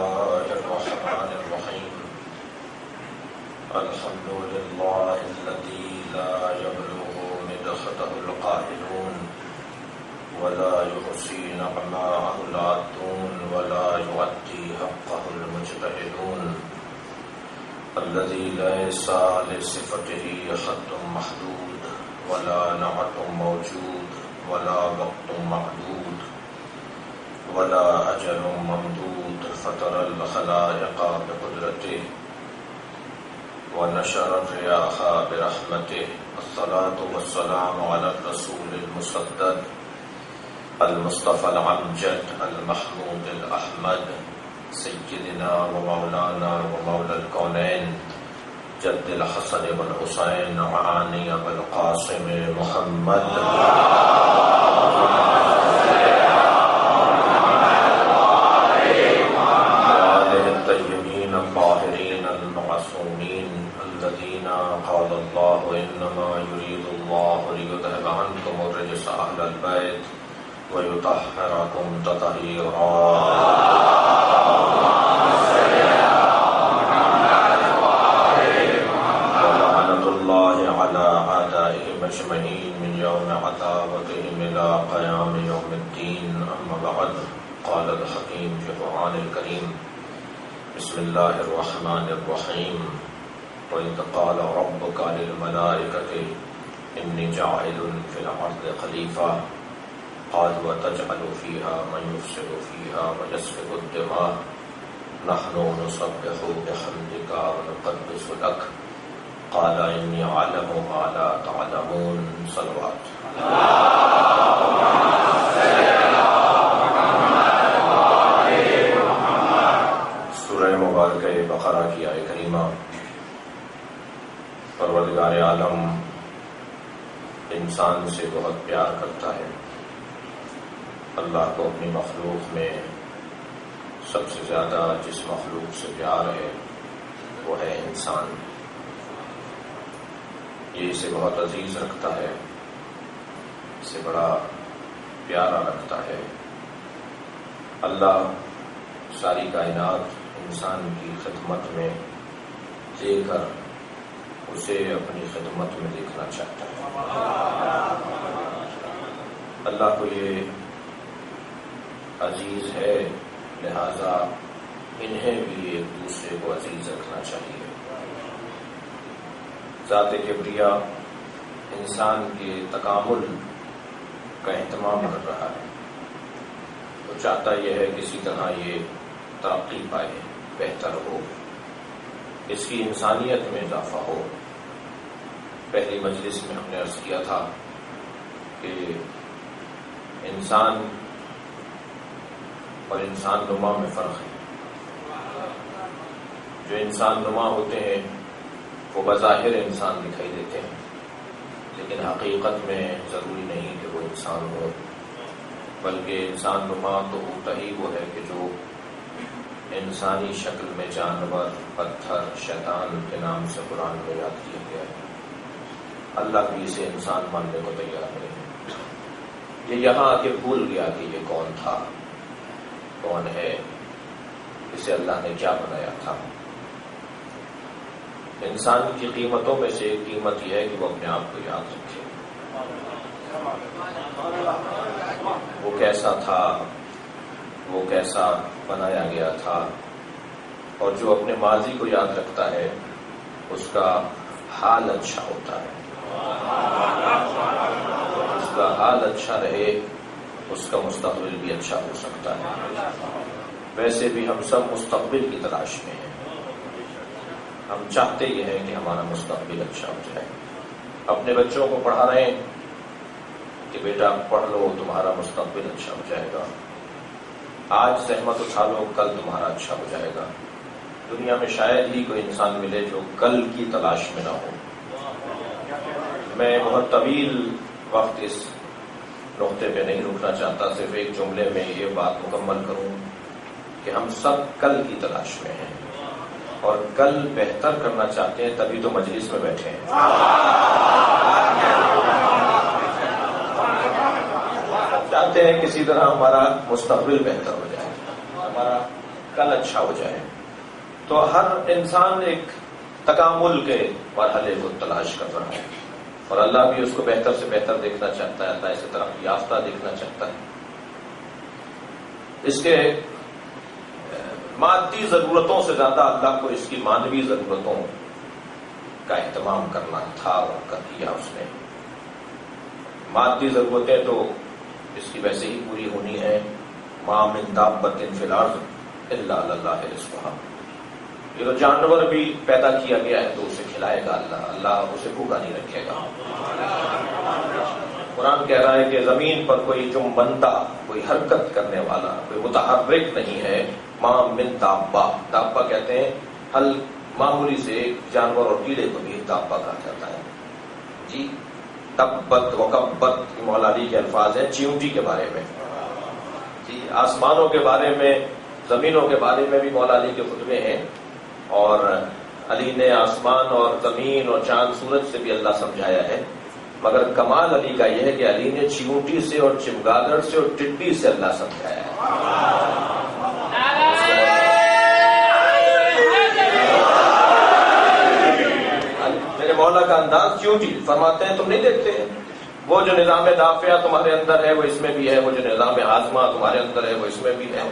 الله الرحمن الرحيم الحمد لله الذي لا يبلغ مدحته القائلون ولا يحصي نعماءه العادون ولا يؤدي حقه المجتهدون الذي ليس لصفته حد محدود ولا نعت موجود ولا وقت معدود ولا أجل ممدود فطر الخلائق بقدرته ونشر الرياح برحمته الصلاة والسلام على الرسول المسدد المصطفى العمجد المحمود الأحمد سيدنا ومولانا ومولى الكونين جد الحسن والحسين وعاني بالقاسم محمد الطيبين الطاهرين المعصومين الذين قال الله إنما يريد الله ليذهب عنكم الرجس أهل البيت ويطهركم تطهيرا ولعنة الله على أعدائهم أجمعين من يوم عداوتهم إلى قيام يوم الدين أما بعد قال الحكيم في القرآن الكريم بسم الله الرحمن الرحيم وإذ قال ربك للملائكة إني جاعل في الأرض خليفة قالوا وتجعل فيها من يفسد فيها ويسفك الدماء نحن نسبح بحمدك ونقدس لك قال إني أعلم ما لا تعلمون صلوات سورہ مبارکہ بقرہ کی آیت کریمہ پروردگار عالم انسان سے بہت پیار کرتا ہے. اللہ کو اپنی مخلوق میں سب سے زیادہ جس مخلوق سے پیار ہے وہ ہے انسان. یہ اسے بہت عزیز رکھتا ہے, اسے بڑا پیارا رکھتا ہے. اللہ ساری کائنات انسان کی خدمت میں لے کر اسے اپنی خدمت میں دیکھنا چاہتا ہے. اللہ کو یہ عزیز ہے, لہذا انہیں بھی ایک دوسرے کو عزیز رکھنا چاہیے. ذات کبریا انسان کے تکامل کا اہتمام کر رہا ہے. تو چاہتا یہ ہے کسی طرح یہ ترقی پائے, بہتر ہو, اس کی انسانیت میں اضافہ ہو. پہلی مجلس میں ہم نے عرض کیا تھا کہ انسان اور انسان نما میں فرق ہے. جو انسان نما ہوتے ہیں وہ بظاہر انسان دکھائی دیتے ہیں, لیکن حقیقت میں ضروری نہیں کہ وہ انسان ہو, بلکہ انسان نما تو ہوتا ہی وہ ہے کہ جو انسانی شکل میں جانور, پتھر, شیطان کے نام سے قرآن میں یاد کیا گیا ہے. اللہ بھی اسے انسان ماننے کو تیار نہیں. یہ یہاں آ کے بھول گیا کہ یہ کون تھا, کون ہے, اسے اللہ نے کیا بنایا تھا. انسان کی قیمتوں میں سے ایک قیمت یہ ہے کہ وہ اپنے آپ کو یاد رکھے. وہ کیسا تھا, وہ کیسا بنایا گیا تھا, اور جو اپنے ماضی کو یاد رکھتا ہے اس کا حال اچھا ہوتا ہے. اس کا حال اچھا رہے, اس کا مستقبل بھی اچھا ہو سکتا ہے. ویسے بھی ہم سب مستقبل کی تلاش میں ہیں. ہم چاہتے یہ ہیں کہ ہمارا مستقبل اچھا ہو جائے. اپنے بچوں کو پڑھا رہے ہیں کہ بیٹا پڑھ لو, تمہارا مستقبل اچھا ہو جائے گا. آج زحمت اٹھا لو, کل تمہارا اچھا ہو جائے گا. دنیا میں شاید ہی کوئی انسان ملے جو کل کی تلاش میں نہ ہو. میں بہت طویل وقت اس نقطے پہ نہیں رکنا چاہتا, صرف ایک جملے میں یہ بات مکمل کروں کہ ہم سب کل کی تلاش میں ہیں اور کل بہتر کرنا چاہتے ہیں, تبھی تو مجلس میں بیٹھے ہیں. چاہتے ہیں کسی طرح ہمارا مستقبل بہتر ہو جائے, ہمارا کل اچھا ہو جائے. تو ہر انسان ایک تکامل کے مرحلے کو تلاش کر رہا ہے اور اللہ بھی اس کو بہتر سے بہتر دیکھنا چاہتا ہے، اللہ اسے ترقی یافتہ دیکھنا چاہتا ہے. اس کے مادی ضرورتوں سے زیادہ اللہ کو اس کی مانوی ضرورتوں کا اہتمام کرنا تھا اور کر دیا اس نے. مادی ضرورتیں تو اس کی ویسے ہی پوری ہونی ہے. ما من دابۃ فی الارض الا علی اللہ رزقھا. یہ تو جانور بھی پیدا کیا گیا ہے تو اسے کھلائے گا اللہ، اللہ اسے بھوکا نہیں رکھے گا. قرآن کہہ رہا ہے کہ زمین پر کوئی جنبندہ، کوئی حرکت کرنے والا، کوئی متحرک نہیں ہے. ما من دابہ، دابہ کہتے ہیں ہل معمولی سے ایک جانور اور کیڑے کو بھی دابہ کہا جاتا ہے. جی تبت وکبت مولا علی کے الفاظ ہیں چیونٹی کے بارے میں. جی آسمانوں کے بارے میں، زمینوں کے بارے میں بھی مولا علی کے خطبے ہیں، اور علی نے آسمان اور زمین اور چاند سورج سے بھی اللہ سمجھایا ہے. مگر کمال علی کا یہ ہے کہ علی نے چیونٹی سے اور چمگادڑ سے اور ٹڈی سے اللہ سمجھایا ہے. میرے مولا کا انداز چیونٹی. فرماتے ہیں تم نہیں دیکھتے وہ جو نظام دافعہ تمہارے اندر ہے وہ اس میں بھی ہے، وہ جو نظام ہاضمہ تمہارے اندر ہے وہ اس میں بھی ہے،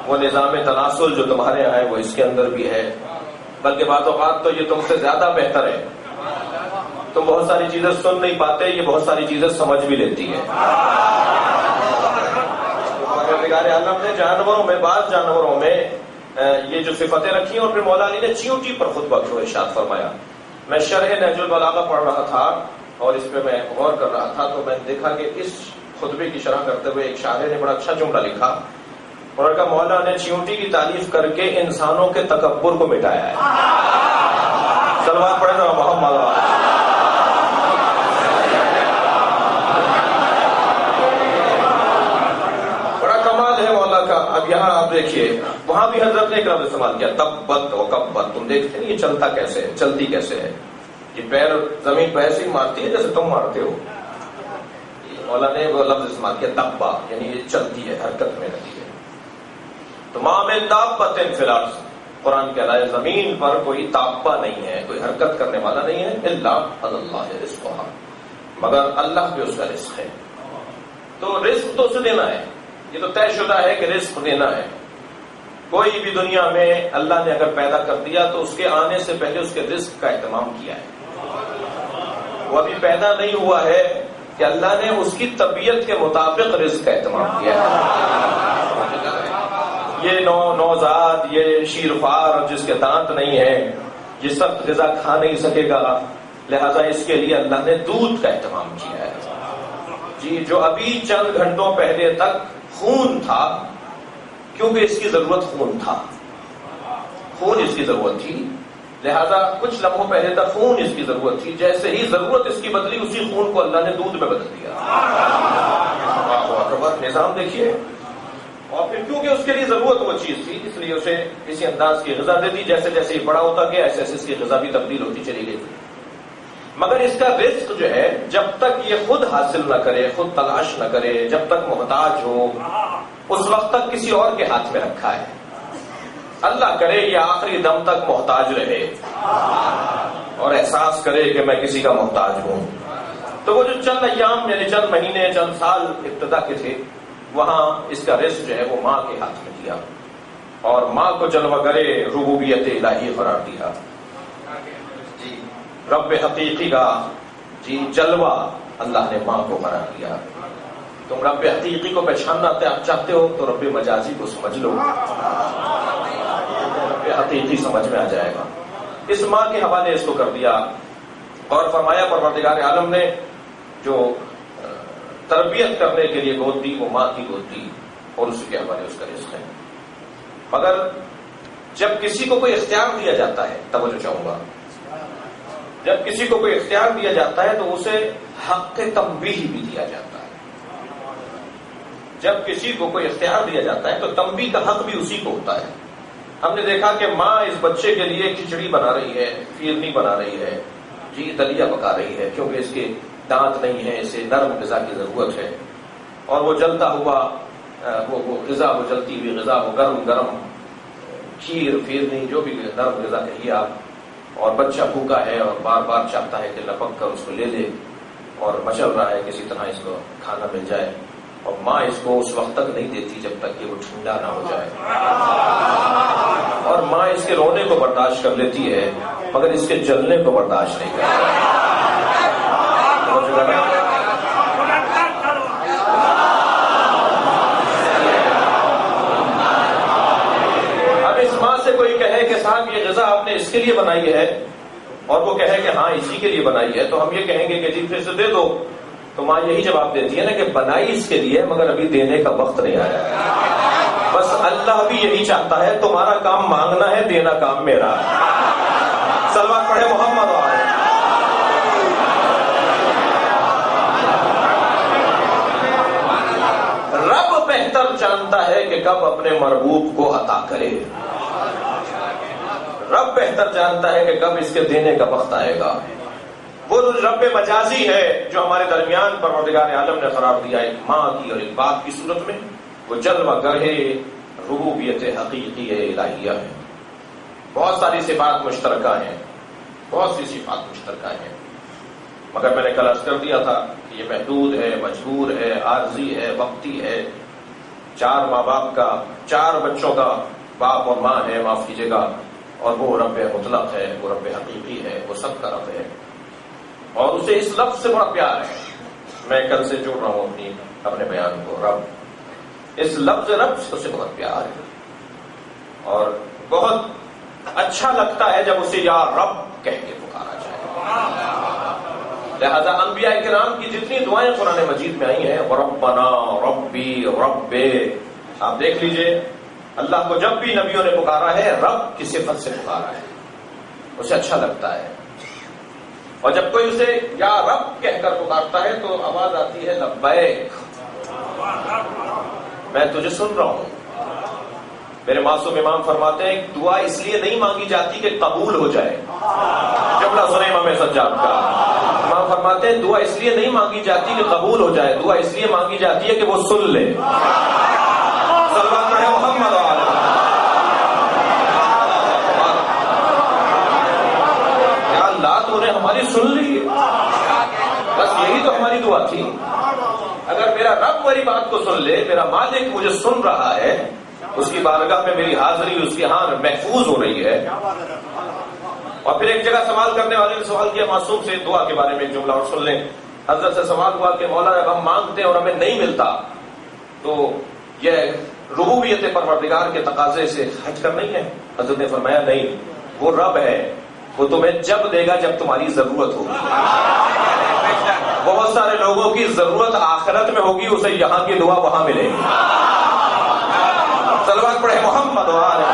وہ نظام تناسل جو تمہارے یہاں ہے وہ اس کے اندر بھی ہے. بلکہ بعض اوقات تو یہ تم سے زیادہ بہتر ہے. تم بہت ساری چیزیں سن نہیں پاتے، یہ بہت ساری چیزیں سمجھ بھی لیتی ہے. پروردگار عالم نے جانوروں میں، بعض جانوروں میں یہ جو صفتیں رکھی ہیں، اور پھر مولا علی نے چیونٹی پر خطبہ کیوں ارشاد فرمایا. میں شرح نہج البلاغہ پڑھ رہا تھا اور اس پہ میں غور کر رہا تھا تو میں نے دیکھا کہ اس خطبے کی شرح کرتے ہوئے ایک شاعر نے بڑا اچھا جملہ لکھا، اور کا مولا نے چیونٹی کی تعریف کر کے انسانوں کے تکبر کو مٹایا ہے. صلوات پڑھیں نا محمد. بڑا کمال ہے مولا کا. اب یہاں آپ دیکھیے وہاں بھی حضرت نے ایک لفظ استعمال کیا تبت وکبت. تم دیکھتے ہیں یہ چلتا کیسے ہے، چلتی کیسے ہے. یہ پیر زمین پہ ایسے ہی مارتی ہے جیسے تم مارتے ہو. مولا نے وہ لفظ استعمال کیا تبا، یعنی یہ چلتی ہے، حرکت میں رہتی ہے. تو ما من دابۃ فی الارض، قرآن کہہ رہا ہے زمین پر کوئی تابہ نہیں ہے، کوئی حرکت کرنے والا نہیں ہے، الا علی اللہ رزقھا، مگر اللہ پہ اس کا رزق ہے. تو رزق تو اسے دینا ہے، یہ تو طے شدہ ہے کہ رزق دینا ہے. کوئی بھی دنیا میں اللہ نے اگر پیدا کر دیا تو اس کے آنے سے پہلے اس کے رزق کا اہتمام کیا ہے. وہ ابھی پیدا نہیں ہوا ہے کہ اللہ نے اس کی طبیعت کے مطابق رزق کا اہتمام کیا ہے. یہ نوزاد، یہ شیرخوار جس کے دانت نہیں ہیں، یہ سب غذا کھا نہیں سکے گا، لہذا اس کے لیے اللہ نے دودھ کا اہتمام کیا ہے. جی جو ابھی چند گھنٹوں پہلے تک خون تھا، کیونکہ اس کی ضرورت خون تھا، خون اس کی ضرورت تھی، لہذا کچھ لمحوں پہلے تک خون اس کی ضرورت تھی. جیسے ہی ضرورت اس کی بدلی، اسی خون کو اللہ نے دودھ میں بدل دیا. نظام دیکھیے. اور پھر کیونکہ اس کے لیے ضرورت وہ چیز تھی، اس لیے اسے اسی انداز کی غذا دے دی. جیسے جیسے یہ بڑا ہوتا گیا ایسے ایسے اس کی غذا بھی تبدیل ہوتی چلی گئی. مگر اس کا رزق جو ہے جب تک یہ خود حاصل نہ کرے، خود تلاش نہ کرے، جب تک محتاج ہو، اس وقت تک کسی اور کے ہاتھ میں رکھا ہے. اللہ کرے یہ آخری دم تک محتاج رہے اور احساس کرے کہ میں کسی کا محتاج ہوں. تو وہ جو چند ایام یعنی چند مہینے، چند سال ابتدا کے تھے، وہاں اس کا رزق جو ہے وہ ماں کے ہاتھ میں دیا، اور ماں کو جلوہ گرے ربوبیت الہی قرار دیا. جی رب حقیقی کا جی جلوہ اللہ نے ماں کو قرار دیا. تم رب حقیقی کو پہچاننا چاہتے ہو تو رب مجازی کو سمجھ لو، رب حقیقی سمجھ میں آ جائے گا. اس ماں کے حوالے اس کو کر دیا. اور فرمایا پروردگار عالم نے جو تربیت کرنے کے لیے گود دی وہ ماں کی گود دی، اور اس کے حوالے اس کا رزق ہے. مگر جب کسی کو کوئی اختیار دیا جاتا ہے، توجہ چاہوں گا، جب کسی کو کوئی اختیار دیا جاتا ہے تو اسے حق تنبیہ بھی دیا جاتا ہے. جب کسی کو کوئی اختیار دیا جاتا ہے تو تنبیہ کا حق بھی اسی کو ہوتا ہے. ہم نے دیکھا کہ ماں اس بچے کے لیے کھچڑی بنا رہی ہے، فیرنی بنا رہی ہے، جی دلیا پکا رہی ہے، کیونکہ اس کے دانت نہیں ہے، اسے نرم غذا کی ضرورت ہے. اور وہ جلتا ہوا وہ غذا، وہ جلتی ہوئی غذا، وہ گرم گرم کھیر پھیرنی جو بھی نرم غذا کہیے آپ، اور بچہ بھوکا ہے اور بار بار چاہتا ہے کہ لپک کر اس کو لے لے اور مچل رہا ہے کسی طرح اس کو کھانا مل جائے، اور ماں اس کو اس وقت تک نہیں دیتی جب تک کہ وہ ٹھنڈا نہ ہو جائے، اور ماں اس کے رونے کو برداشت کر لیتی ہے مگر اس کے جلنے کو برداشت نہیں کرتی۔ اب اس ماں سے کوئی کہے کہ صاحب یہ غذا آپ نے اس کے لیے بنائی ہے، اور وہ کہے کہ ہاں اسی کے لیے بنائی ہے، تو ہم یہ کہیں گے کہ جی پھر سے دے دو، تو ماں یہی جواب دیتی ہے نا کہ بنائی اس کے لیے مگر ابھی دینے کا وقت نہیں آیا ہے۔ بس اللہ بھی یہی چاہتا ہے، تمہارا کام مانگنا ہے، دینا کام میرا۔ صلوات پڑھے محمد والے۔ رب بہتر جانتا ہے کہ کب اپنے مربوب کو عطا کرے، رب بہتر جانتا ہے کہ کب اس کے دینے کا وقت آئے گا۔ وہ رب مجازی ہے جو ہمارے درمیان پروردگار عالم نے قرار دیا ایک ماں کی اور ایک باپ کی صورت میں، وہ جلوہ گرے ربوبیت حقیقی الہیہ ہے۔ بہت ساری صفات مشترکہ ہیں، بہت سی صفات مشترکہ ہیں، مگر میں نے کل عرض کر دیا تھا کہ یہ محدود ہے، مجبور ہے، عارضی ہے، وقتی ہے۔ 4 ماں باپ کا، 4 بچوں کا باپ اور ماں ہے، معاف کیجیے گا، اور وہ رب مطلق ہے، وہ رب حقیقی ہے، وہ سب کا رب ہے، اور اسے اس لفظ سے بڑا پیار ہے۔ میں کل سے جوڑ رہا ہوں اپنے بیان کو، رب، اس لفظ رب سے اسے بہت پیار ہے، اور بہت اچھا لگتا ہے جب اسے یا رب کہہ کے پکارا جائے۔ لہذا انبیاء کرام کی جتنی دعائیں قرآن مجید میں آئی ہیں، ربنا، ربی، رب، آپ دیکھ لیجئے اللہ کو جب بھی نبیوں نے پکارا ہے رب کی صفت سے پکارا ہے، اسے اچھا لگتا ہے، اور جب کوئی اسے یا رب کہہ کر پکارتا ہے تو آواز آتی ہے لبیک، میں تجھے سن رہا ہوں۔ میرے معصوم امام فرماتے ہیں دعا اس لیے نہیں مانگی جاتی کہ قبول ہو جائے، جملہ سنیں امام سجاد کا، امام فرماتے ہیں دعا اس لیے نہیں مانگی جاتی کہ قبول ہو جائے، دعا اس لیے مانگی جاتی ہے کہ وہ سن لے۔ محمد یا اللہ تو نے ہماری سن لی، بس یہی تو ہماری دعا تھی۔ اگر میرا رب میری بات کو سن لے، میرا مالک مجھے سن رہا ہے، اس کی بارگاہ میں میری حاضری اس کی ہاں محفوظ ہو رہی ہے۔ اور پھر ایک جگہ سوال کرنے والے نے سوال کیا معصوم سے دعا کے بارے میں، ایک جملہ اور سن لیں۔ حضرت سے سوال ہوا کہ مولا جب ہم مانگتے ہیں اور ہمیں نہیں ملتا تو یہ ربوبیت پروردگار کے تقاضے سے ہٹ کر نہیں ہے؟ حضرت نے فرمایا نہیں، وہ رب ہے، وہ تمہیں جب دے گا جب تمہاری ضرورت ہوگی۔ بہت سارے لوگوں کی ضرورت آخرت میں ہوگی، اسے یہاں کی دعا وہاں ملے گی۔ صلوات پڑھے محمد وآلہ۔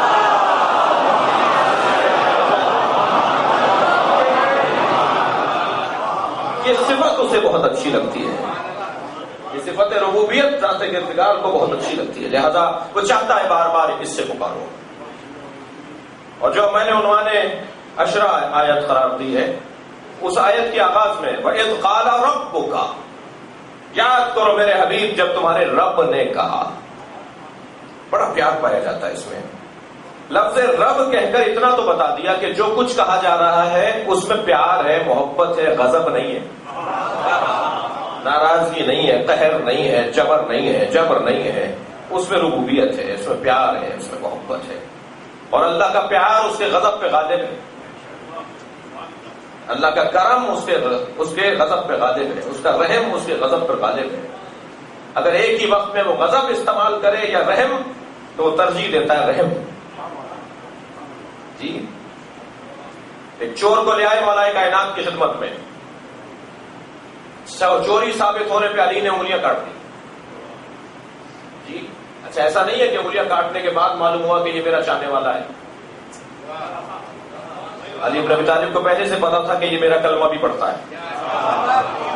یہ صفت اسے بہت اچھی لگتی ہے، یہ صفت ربوبیت ذات کردگار کو بہت اچھی لگتی ہے، لہذا وہ چاہتا ہے بار بار اس سے پکارو۔ اور جو میں نے عنوان عشرہ آیت قرار دی ہے، اس آیت کے آغاز میں وَإِذْ قَالَ رَبُّكَ، یاد کرو میرے حبیب جب تمہارے رب نے کہا۔ بڑا پیار پایا جاتا ہے اس میں، لفظ رب کہہ کر اتنا تو بتا دیا کہ جو کچھ کہا جا رہا ہے اس میں پیار ہے، محبت ہے، غضب نہیں ہے، ناراضگی نہیں ہے، قہر نہیں ہے، جبر نہیں ہے، جبر نہیں ہے، اس میں ربوبیت ہے، اس میں پیار ہے، اس میں محبت ہے، اور اللہ کا پیار اس کے غضب پہ غالب ہے، اللہ کا کرم اس کے غضب پہ غالب ہے، اس کا رحم اس کے غضب پر غالب ہے۔ اگر ایک ہی وقت میں وہ غضب استعمال کرے یا رحم تو وہ ترجیح دیتا ہے رحم۔ جی ایک چور کو لے آئے مولا کائنات کی خدمت میں، چوری ثابت ہونے پہ علی نے انگلیاں کاٹ دی۔ جی اچھا ایسا نہیں ہے کہ انگلیاں کاٹنے کے بعد معلوم ہوا کہ یہ میرا چاہنے والا ہے، علی بن ابی طالب کو پہلے سے پتا تھا کہ یہ میرا کلمہ بھی پڑھتا ہے،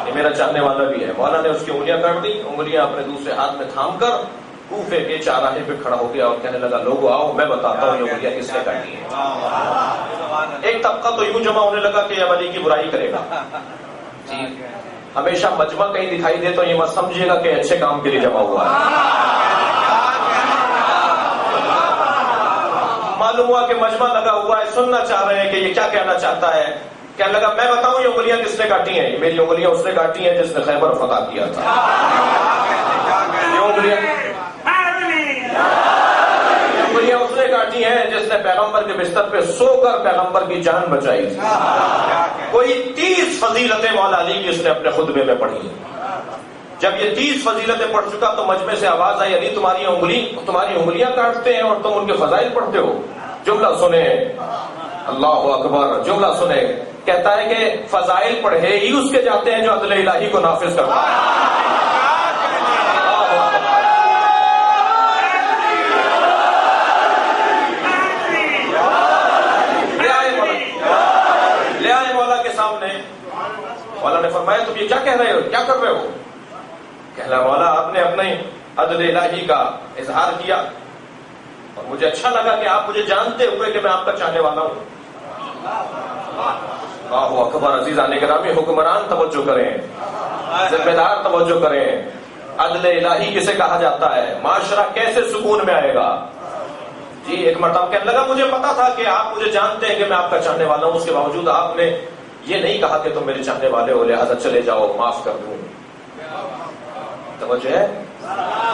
یہ میرا چاہنے والا بھی ہے۔ مولا نے اس کی انگلیاں کاٹ دی، انگلیاں اپنے دوسرے ہاتھ میں تھام کر کوفے کے چاراہے پہ کھڑا ہو گیا اور کہنے لگا لوگوں آؤ میں بتاتا ہوں یہ انگلیاں کس نے کاٹی ہیں۔ ایک طبقہ تو یوں جمع ہونے لگا کہ اب علی کی برائی کرے گا۔ جی ہمیشہ مجمع کہیں دکھائی دے تو یہ مت سمجھیے گا کہ اچھے کام کے لیے جمع ہوا ہے۔ اب معلوم ہوا کہ مجمع لگا ہوا ہے، سننا چاہ رہے ہیں کہ یہ کیا کہنا چاہتا ہے. کہنے لگا میں بتاؤں یہ انگلیاں کس نے کاٹی ہیں؟ میری انگلیاں اس نے کاٹی ہیں جس نے خیبر فتح کیا تھا. یہ انگلیاں اس نے کاٹی ہیں جس نے پیغمبر کے بستر پہ سو کر پیغمبر کی جان بچائی تھی. کوئی 30 فضیلتیں مولا علی کی اس نے اپنے خطبے میں پڑھی ہیں. جب یہ 30 فضیلتیں پڑھ چکا تو مجمع سے آواز آئی علی تمہاری انگلیاں کاٹتے ہیں اور تم ان کے فضائل پڑھتے ہو. جملہ سنے، اللہ اکبر، جملہ سنے. کہتا ہے کہ فضائل پڑھے ہی اس کے جاتے ہیں جو عدل الہی کو نافذ کرتا ہے. لے آئے مولا کے سامنے. مولا نے فرمایا تم یہ کیا کہہ رہے ہو، کیا کر رہے ہو؟ کہہ رہا مولا آپ نے اپنے عدل الہی کا اظہار کیا اور مجھے اچھا لگا کہ آپ مجھے جانتے ہوئے کہ میں آپ کا چاہنے والا ہوں. اللہ اکبر. عزیزان گرامی، حکمران توجہ کریں، ذمہ دار توجہ کریں. عدل الہی کسے کہا جاتا ہے؟ معاشرہ کیسے سکون میں آئے گا؟ جی ایک مرتبہ کہنے لگا مجھے پتا تھا کہ آپ مجھے جانتے ہیں کہ میں آپ کا چاہنے والا ہوں، اس کے باوجود آپ نے یہ نہیں کہا کہ تم میرے چاہنے والے ہو لہذا چلے جاؤ معاف کر دوں. توجہ ہے؟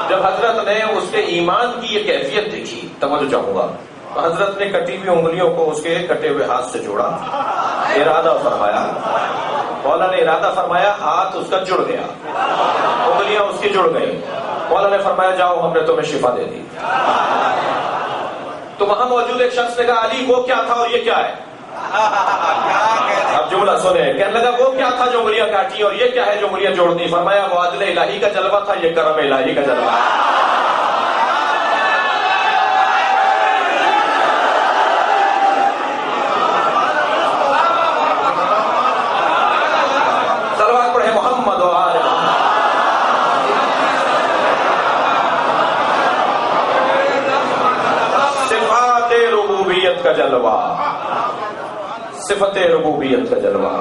جب حضرت نے اس کے ایمان کی یہ کیفیت دیکھی، توجہ چاہوں گا، تو حضرت نے کٹی ہوئی انگلیوں کو اس کے کٹے ہوئے ہاتھ سے جوڑا، ارادہ فرمایا. مولا نے ارادہ فرمایا، ہاتھ اس کا جڑ گیا، انگلیاں اس کی جڑ گئیں. مولا نے فرمایا جاؤ ہم نے تمہیں شفا دے دی. تو وہاں موجود ایک شخص نے کہا علی وہ کیا تھا اور یہ کیا ہے؟ اب جملہ سنے. کہنے لگا وہ کیا تھا جو انگلیاں کاٹی اور یہ کیا ہے جو انگلیاں جوڑ دی؟ فرمایا وہ عدل الہی کا جلوہ تھا، یہ کرم الہی کا جلوہ ہے. صلوات پڑھے محمد و آل محمد. صفات ربوبیت کا جلوہ، صفت ربوبیت کا جلوہ.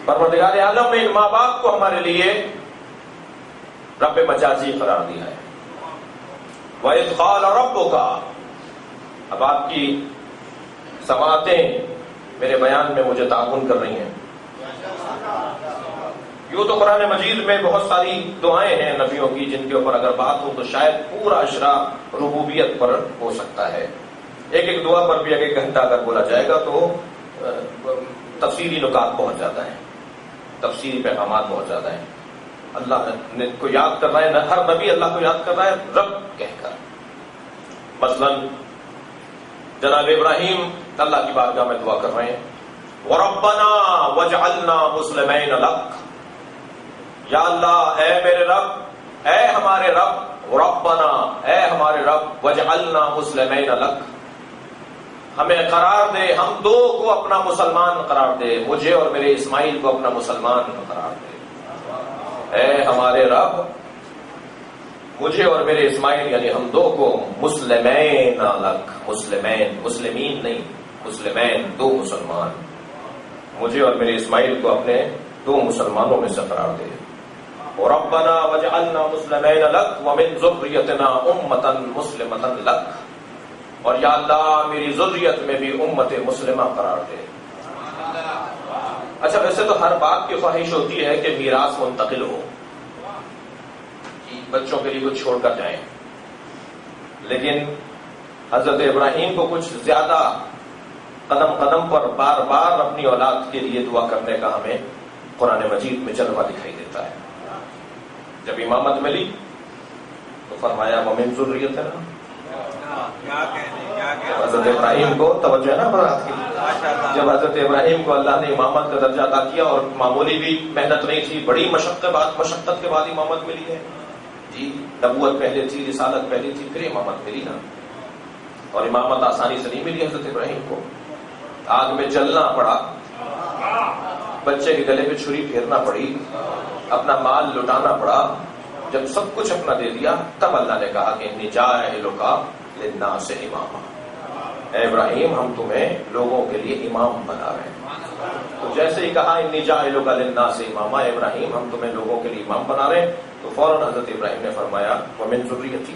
پروردگار عالم نے ماں باپ کو ہمارے لیے رب مجازی قرار دیا ہے. وَإِذْ قَالَ رَبُّكَ. اب آپ کی سماعتیں میرے بیان میں مجھے تعاون کر رہی ہیں. یوں تو قرآن مجید میں بہت ساری دعائیں ہیں نبیوں کی جن کے اوپر اگر بات ہو تو شاید پورا اشرا ربوبیت پر ہو سکتا ہے. ایک ایک دعا پر بھی ایک گھنٹہ اگر بولا جائے گا تو تفصیلی نکات پہنچ جاتا ہے، تفصیلی پیغامات پہنچ جاتا ہے. اللہ نے کو یاد کر رہا ہے، ہر نبی اللہ کو یاد کر رہا ہے رب کہہ کر. مثلا جناب ابراہیم اللہ کی بارگاہ میں دعا کر رہے ہیں وَرَبَّنَا وَاجْعَلْنَا مُسْلِمَيْنَ لَكَ. یا اللہ اے میرے رب، اے ہمارے رب، ربنا اے ہمارے رب، وَاجْعَلْنَا مُسْلِمَيْنَ لَكَ، ہمیں قرار دے، ہم دو کو اپنا مسلمان قرار دے، مجھے اور میرے اسماعیل کو اپنا مسلمان قرار دے. اے ہمارے رب، مجھے اور میرے اسماعیل یعنی ہم دو کو مسلمین لک، مسلمین، مسلمین نہیں، مسلمین دو مسلمان، مجھے اور میرے اسماعیل کو اپنے دو مسلمانوں میں سے قرار دے. ربنا وجعلنا مسلمین لک ومن ذریتنا امتا مسلمتا لک، اور یا اللہ میری ذریت میں بھی امت مسلمہ قرار دے. اچھا ویسے تو ہر باپ کی خواہش ہوتی ہے کہ میراث منتقل ہو، کہ بچوں کے لیے کچھ چھوڑ کر جائیں، لیکن حضرت ابراہیم کو کچھ زیادہ قدم قدم پر بار بار اپنی اولاد کے لیے دعا کرنے کا ہمیں قرآن مجید میں جلوہ دکھائی دیتا ہے. جب امامت ملی تو فرمایا ومن ذریتنا، حضرت ابراہیم کو توجہ ہے نا برات کی، جب حضرت ابراہیم کو اللہ نے امامت کا درجہ عطا کیا اور معمولی بھی محنت نہیں تھی، بڑی مشقت کے بعد امامت ملی ہے. جی نبوت پہلے تھی، رسالت پہلے تھی، پھر امامت ملی نا. اور امامت آسانی سے نہیں ملی حضرت ابراہیم کو، آگ میں جلنا پڑا، بچے کے گلے پہ چھری پھیرنا پڑی، اپنا مال لٹانا پڑا. جب سب کچھ اپنا دے دیا تب اللہ نے کہا کہ انی جاعلک للناس اماما، اے ابراہیم ہم تمہیں لوگوں کے لیے امام بنا رہے ہیں. تو جیسے ہی کہا انی جاعلک للناس اماما، ابراہیم ہم تمہیں لوگوں کے لیے امام بنا رہے ہیں، تو فوراً حضرت ابراہیم نے فرمایا ومن ذریتی،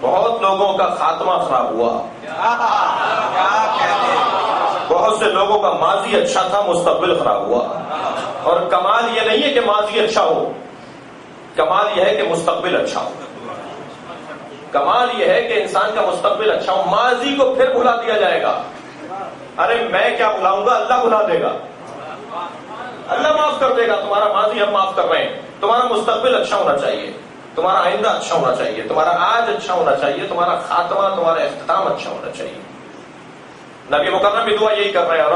بہت لوگوں کا خاتمہ خراب ہوا، بہت سے لوگوں کا ماضی اچھا تھا، مستقبل خراب ہوا. اور کمال یہ نہیں ہے کہ ماضی اچھا ہو، کمال یہ ہے کہ مستقبل اچھا ہو. کمال یہ ہے کہ انسان کا مستقبل اچھا ہو. ماضی کو پھر بھلا دیا جائے گا. ارے میں کیا بھلاؤں گا، اللہ بھلا دے گا، اللہ معاف کر دے گا. تمہارا ماضی ہم معاف کر رہے ہیں. تمہارا مستقبل اچھا ہونا چاہیے، تمہارا آئندہ اچھا ہونا چاہیے، تمہارا آج اچھا ہونا چاہیے، تمہارا خاتمہ، تمہارا اختتام اچھا ہونا چاہیے. نبی مکرم بھی دعا یہی کر رہے ہیں،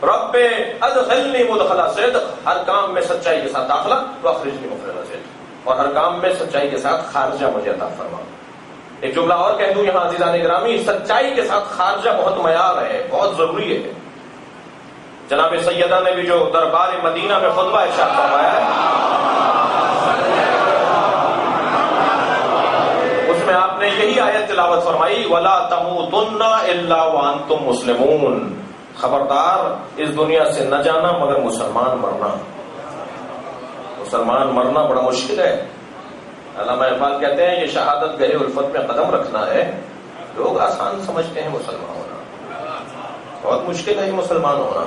رب ادخلنی مدخل صدق، ہر کام میں سچائی کے ساتھ داخلہ، واخرجنی مخرج صدق، اور ہر کام میں سچائی کے ساتھ خارجہ مجھے عطا فرما. ایک جملہ اور کہہ دوں یہاں عزیزان گرامی، سچائی کے ساتھ خارجہ بہت معیار ہے، بہت ضروری ہے. جناب سیدہ نے بھی جو دربار مدینہ میں خطبہ ارشاد فرمایا ہے، اس میں آپ نے یہی آیت تلاوت فرمائی، وَلَا تَمُوتُنَّ إِلَّا وَأَنْتُمْ مُسْلِمُونَ، خبردار اس دنیا سے نہ جانا مگر مسلمان مرنا. مسلمان مرنا بڑا مشکل ہے. علامہ اقبال کہتے ہیں یہ شہادت گہے الفت میں قدم رکھنا ہے. لوگ آسان سمجھتے ہیں مسلمان ہونا، بہت مشکل ہے یہ مسلمان ہونا.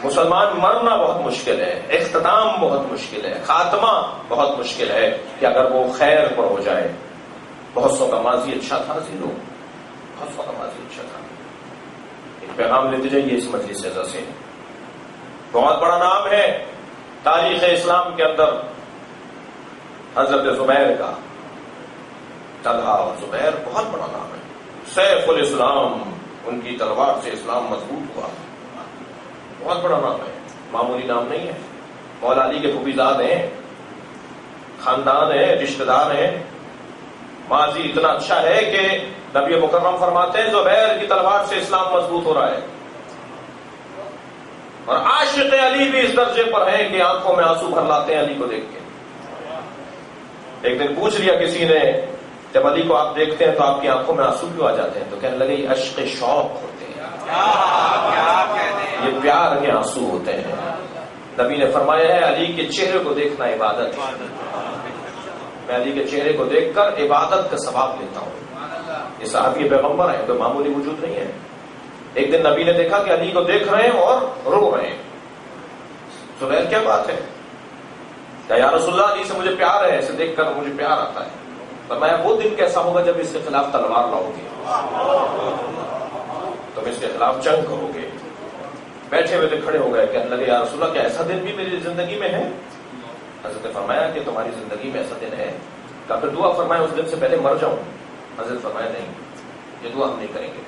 مسلمان مرنا بہت مشکل ہے، اختتام بہت مشکل ہے، خاتمہ بہت مشکل ہے کہ اگر وہ خیر پر ہو جائے. بہت سو کا ماضی اچھا تھا زیرو، بہت سو کا ماضی اچھا تھا. ایک پیغام لیتے جائیے اس مجلس سے. بہت بڑا نام ہے تاریخ اسلام کے اندر حضرت زبیر کا. طلحہ اور زبیر بہت بڑا نام ہے. سیف الاسلام، ان کی تلوار سے اسلام مضبوط ہوا. بہت بڑا نام ہے، معمولی نام نہیں ہے. مولا علی کے پھوپھیزاد ہیں، خاندان ہے، رشتہ دار ہیں. ماضی اتنا اچھا ہے کہ نبی مکرم فرماتے ہیں زبیر کی تلوار سے اسلام مضبوط ہو رہا ہے. اور عاشق علی بھی اس درجے پر ہیں کہ آنکھوں میں آنسو بھر لاتے ہیں علی کو دیکھ کے. ایک دن پوچھ لیا کسی نے، جب علی کو آپ دیکھتے ہیں تو آپ کی آنکھوں میں آنسو کیوں آ جاتے ہیں؟ تو کہنے لگے یہ عشق شوق ہوتے ہیں، یہ پیار کے آنسو ہوتے ہیں. نبی نے فرمایا ہے علی کے چہرے کو دیکھنا عبادت ہے. میں علی کے چہرے کو دیکھ کر عبادت کا ثواب لیتا ہوں. یہ صحابی پیغمبر ہیں، تو معمولی وجود نہیں ہے. ایک دن نبی نے دیکھا کہ علی کو دیکھ رہے ہیں اور رو رہے ہیں. زبیر کیا بات ہے؟ کہ یا رسول اللہ علی سے مجھے پیار ہے، اسے دیکھ کر مجھے پیار آتا ہے. فرمایا وہ دن کیسا ہوگا جب اس کے خلاف تلوار لاؤ گے، تم اس کے خلاف جنگ کرو گے. بیٹھے ہوئے تھے، کھڑے ہو گئے، کہنے لگے یا رسول اللہ کیا ایسا دن بھی میری زندگی میں ہے؟ حضرت نے فرمایا کہ تمہاری زندگی میں ایسا دن ہے. کہا پھر دعا فرمایا اس دن سے پہلے مر جاؤں. حضرت فرمایا نہیں، یہ دعا ہم نہیں کریں گے.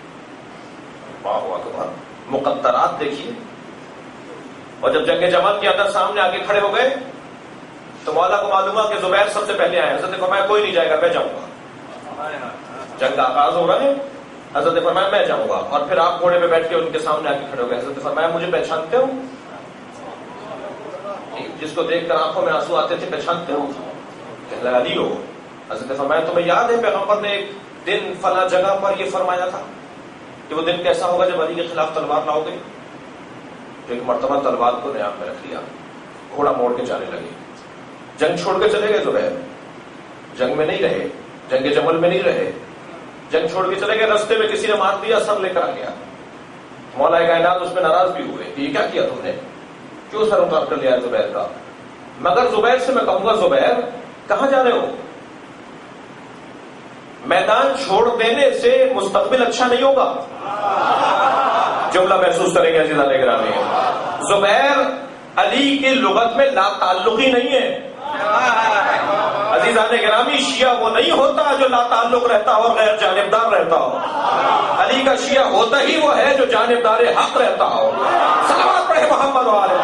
واہ اکبر. مقدرات دیکھیے. اور جب جنگ جمل کے اندر سامنے آگے کھڑے ہو گئے تو مولا کو معلوم ہوا کہ زبیر سب سے پہلے آئے. حضرت نے فرمایا کوئی نہیں جائے گا، میں جاؤں گا. جنگ کا آغاز ہو رہا ہے، حضرت نے فرمایا میں جاؤں گا. اور پھر آپ گھوڑے پہ بیٹھ کے ان کے سامنے آ کے کھڑے ہو گئے. حضرت نے فرمایا مجھے پہچانتے ہو؟ جس کو دیکھ کر آنکھوں میں آنسو آتے تھے پہچانتے ہو؟ کہنے لگا علی ہو. حضرت نے فرمایا تمہیں یاد ہے پیغمبر نے ایک دن فلاں جگہ پر یہ فرمایا تھا کہ وہ دن کیسا ہوگا جب علی کے خلاف تلوار لاؤ گے؟ تو ایک مرتبہ تلوار کو نیام میں رکھ لیا، گھوڑا موڑ کے جانے لگے. جنگ چھوڑ کے چلے گئے زبیر. جنگ میں نہیں رہے، جنگ جمل میں نہیں رہے، جنگ چھوڑ کے چلے گئے. رستے میں کسی نے مار دیا، سر لے کر آ گیا. مولا کائنات اس میں ناراض بھی ہوئے کہ یہ کیا کیا تم نے، کیوں سر اتار کر لیا زبیر کا؟ مگر زبیر سے میں کہوں گا زبیر کہاں جا رہے ہو؟ میدان چھوڑ دینے سے مستقبل اچھا نہیں ہوگا. جملہ محسوس کریں گے عزیزان گرامی. زبیر علی کی لغت میں لا تعلقی نہیں ہے. عزیزان گرامی شیعہ وہ نہیں ہوتا جو لا تعلق رہتا ہو اور غیر جانبدار رہتا ہو. علی کا شیعہ ہوتا ہی وہ ہے جو جانبدار حق رہتا ہو. صلوات پڑھے محمد والے.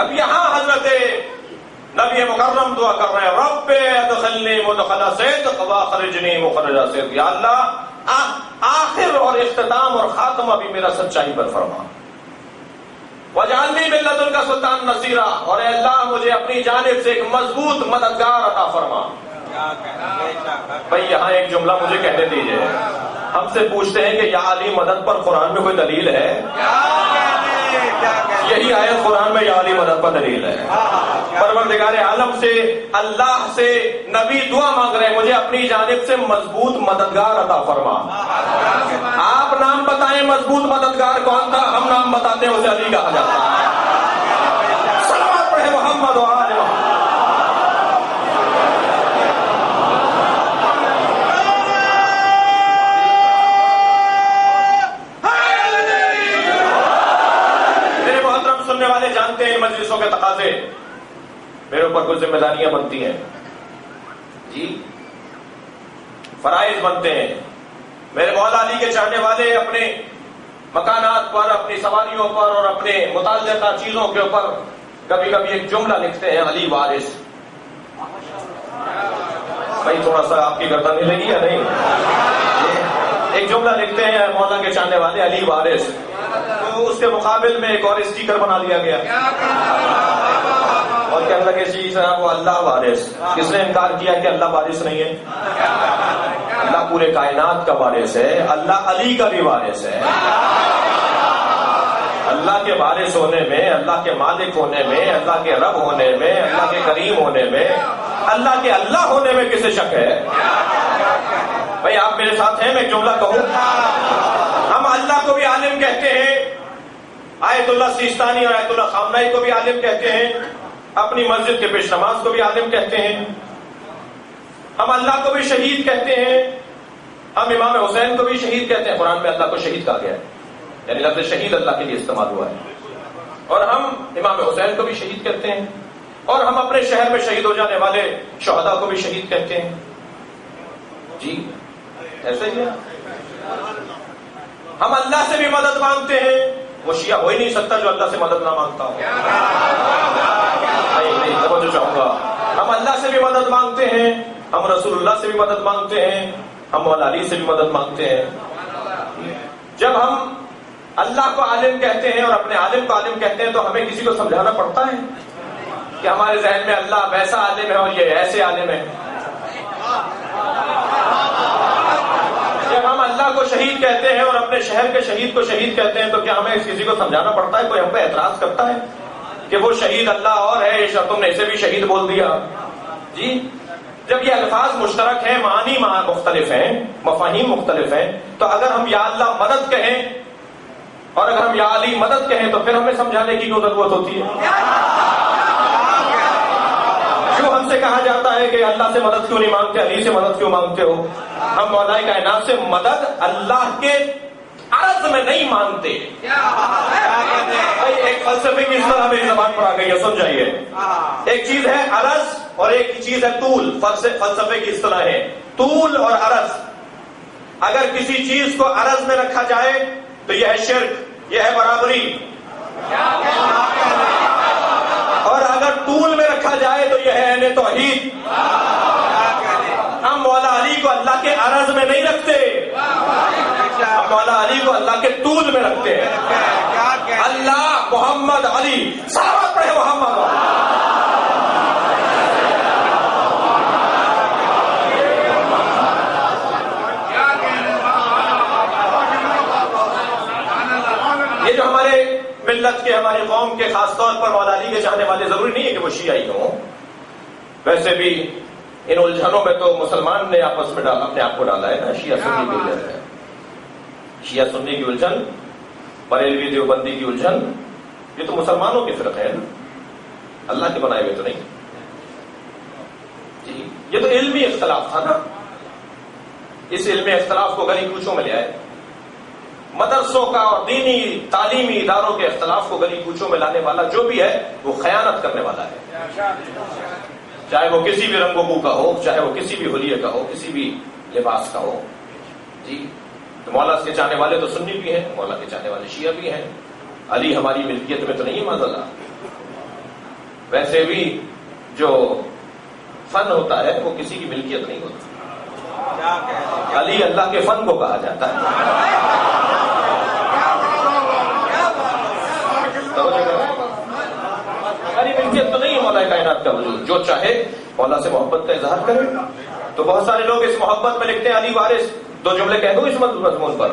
اب یہاں حضرت نبی مکرم دعا کر رہے ہیں رب ادخلنی مدخل صدق واخرجنی مخرج صدق. یا اللہ آخر اور اختتام اور خاتمہ بھی میرا سچائی پر فرما. وجعلنی من لدنک سلطان نصیرا. اور اے اللہ مجھے اپنی جانب سے ایک مضبوط مددگار عطا فرما. بھائی یہاں ایک جملہ مجھے کہنے دیجئے. ہم سے پوچھتے ہیں کہ یا علی مدد پر قرآن میں کوئی دلیل ہے؟ یہی آیت قرآن میں یا علی مدد پر دلیل ہے. پروردگار عالم سے، اللہ سے نبی دعا مانگ رہے ہیں مجھے اپنی جانب سے مضبوط مددگار عطا فرما. آپ نام بتائیں مضبوط مددگار کون تھا؟ ہم نام بتاتے ہیں اسے علی کہا جاتا ہے. صلوات پڑھے محمد و آل محمد. سننے والے جانتے ہیں ان مجلسوں کے تقاضے، میرے اوپر کچھ ذمہ داریاں بنتی ہیں جی، فرائض بنتے ہیں. میرے مولا علی کے چاہنے والے اپنے مکانات پر، اپنی سواریوں پر اور اپنے متعلقہ چیزوں کے اوپر کبھی کبھی ایک جملہ لکھتے ہیں علی وارث. بھائی تھوڑا سا آپ کی گردن نہیں لگی یا نہیں؟ ایک جملہ لکھتے ہیں مولا کے چاہنے والے علی وارث، تو اس کے مقابل میں ایک اور اسٹیکر بنا لیا گیا اور کہنے لگے جی صاحب وہ اللہ وارث. کس نے انکار کیا کہ اللہ وارث نہیں ہے؟ اللہ پورے کائنات کا وارث ہے، اللہ علی کا بھی وارث ہے. اللہ کے وارث ہونے میں، اللہ کے مالک ہونے میں، اللہ کے رب ہونے میں، اللہ کے کریم ہونے میں، اللہ کے اللہ ہونے میں کسے شک ہے؟ بھائی آپ میرے ساتھ ہیں؟ میں ایک جملہ کہوں. ہم اللہ کو بھی عالم کہتے ہیں، آیت اللہ سیستانی اور آیت اللہ خامنائی کو بھی عالم کہتے ہیں، اپنی مسجد کے پیش نماز کو بھی عالم کہتے ہیں. ہم اللہ کو بھی شہید کہتے ہیں، ہم امام حسین کو بھی شہید کہتے ہیں. قرآن میں اللہ کو شہید کہا گیا ہے، یعنی لفظ شہید اللہ کے لیے استعمال ہوا ہے. اور ہم امام حسین کو بھی شہید کہتے ہیں، اور ہم اپنے شہر میں شہید ہو جانے والے شہداء کو بھی شہید کہتے ہیں. جی ایسا ہی ہے. ہم اللہ سے بھی مدد مانگتے ہیں. وہ شیعہ ہو ہی نہیں سکتا جو اللہ سے مدد نہ مانگتا ہو. نہیں توجہ چاہوں گا. ہم اللہ سے بھی مدد مانگتے ہیں، ہم رسول اللہ سے بھی مدد مانگتے ہیں، ہم مولا علی سے بھی مدد مانگتے ہیں. جب ہم اللہ کو عالم کہتے ہیں اور اپنے عالم کو عالم کہتے ہیں تو ہمیں کسی کو سمجھانا پڑتا ہے کہ ہمارے ذہن میں اللہ ویسا عالم ہے اور یہ ایسے عالم ہے. جب ہم اللہ کو شہید کہتے ہیں اور اپنے شہر کے شہید کو شہید کہتے ہیں تو کیا ہمیں کسی کو سمجھانا پڑتا ہے؟ کوئی ہم پہ اعتراض کرتا ہے کہ وہ شہید اللہ اور ہے، تم نے اسے بھی شہید بول دیا؟ جی جب یہ الفاظ مشترک ہیں، معنی مختلف ہیں، مفاہیم مختلف ہیں، تو اگر ہم یا اللہ مدد کہیں اور اگر ہم یا علی مدد کہیں تو پھر ہمیں سمجھانے کی کیوں ضرورت ہوتی ہے؟ کیوں ہم سے کہا جاتا ہے کہ اللہ سے مدد کیوں نہیں مانگتے، علی سے مدد کیوں مانگتے ہو؟ ہم مولا کائنات سے مدد اللہ کے عرض میں نہیں مانگتے. ایک فلسفے کی اصطلاح میری زبان پر آ گئی ہے، سن جائیے. ایک چیز ہے عرض اور ایک چیز ہے طول. فلسفے کی اصطلاح ہے طول اور عرض. اگر کسی چیز کو عرض میں رکھا جائے تو یہ ہے شرک، یہ ہے برابری. اور اگر طول میں رکھا جائے تو یہ ہے اہل توحید. ہم مولا علی کو اللہ کے عرض میں نہیں رکھتے، ہم مولا علی کو اللہ کے طول میں رکھتے ہیں. اللہ محمد علی صلوات پڑھے محمد. یہ جو ہمارے ملت کے، ہماری قوم کے خاص طور پر مولا علی کے چاہنے والے، ضروری نہیں ہے کہ وہ شیعہ ہوں. ویسے بھی ان الجھنوں میں تو مسلمان نے آپس میں اپنے آپ کو ڈالا ہے نا. شیعہ سنی کی الجھن ہے، شیعہ سنی کی الجھن، بریلوی دیوبندی کی الجھن، یہ تو مسلمانوں کے فرقے ہیں نا، اللہ کے بنائے ہوئے تو نہیں. جی یہ تو علمی اختلاف تھا نا. اس علمی اختلاف کو گلی کوچوں میں لے آئے. مدرسوں کا اور دینی تعلیمی اداروں کے اختلاف کو گلی کوچوں میں لانے والا جو بھی ہے وہ خیانت کرنے والا ہے. چاہے وہ کسی بھی رنگ و بو کا ہو، چاہے وہ کسی بھی حلیے کا ہو، کسی بھی لباس کا ہو. جی تو مولا کے چاہنے والے تو سنی بھی ہیں، مولا کے چاہنے والے شیعہ بھی ہیں. علی ہماری ملکیت میں تو نہیں ہے معذاللہ. ویسے بھی جو فن ہوتا ہے وہ کسی کی ملکیت نہیں ہوتا. علی اللہ کے فن کو کہا جاتا ہے. ہماری ملکیت تو نہیں ہے مولا کائنات کا وجود. جو چاہے مولا سے محبت کا اظہار کرے. تو بہت سارے لوگ اس محبت میں لکھتے ہیں علی وارث. دو جملے کہہ دو اس مضمون پر.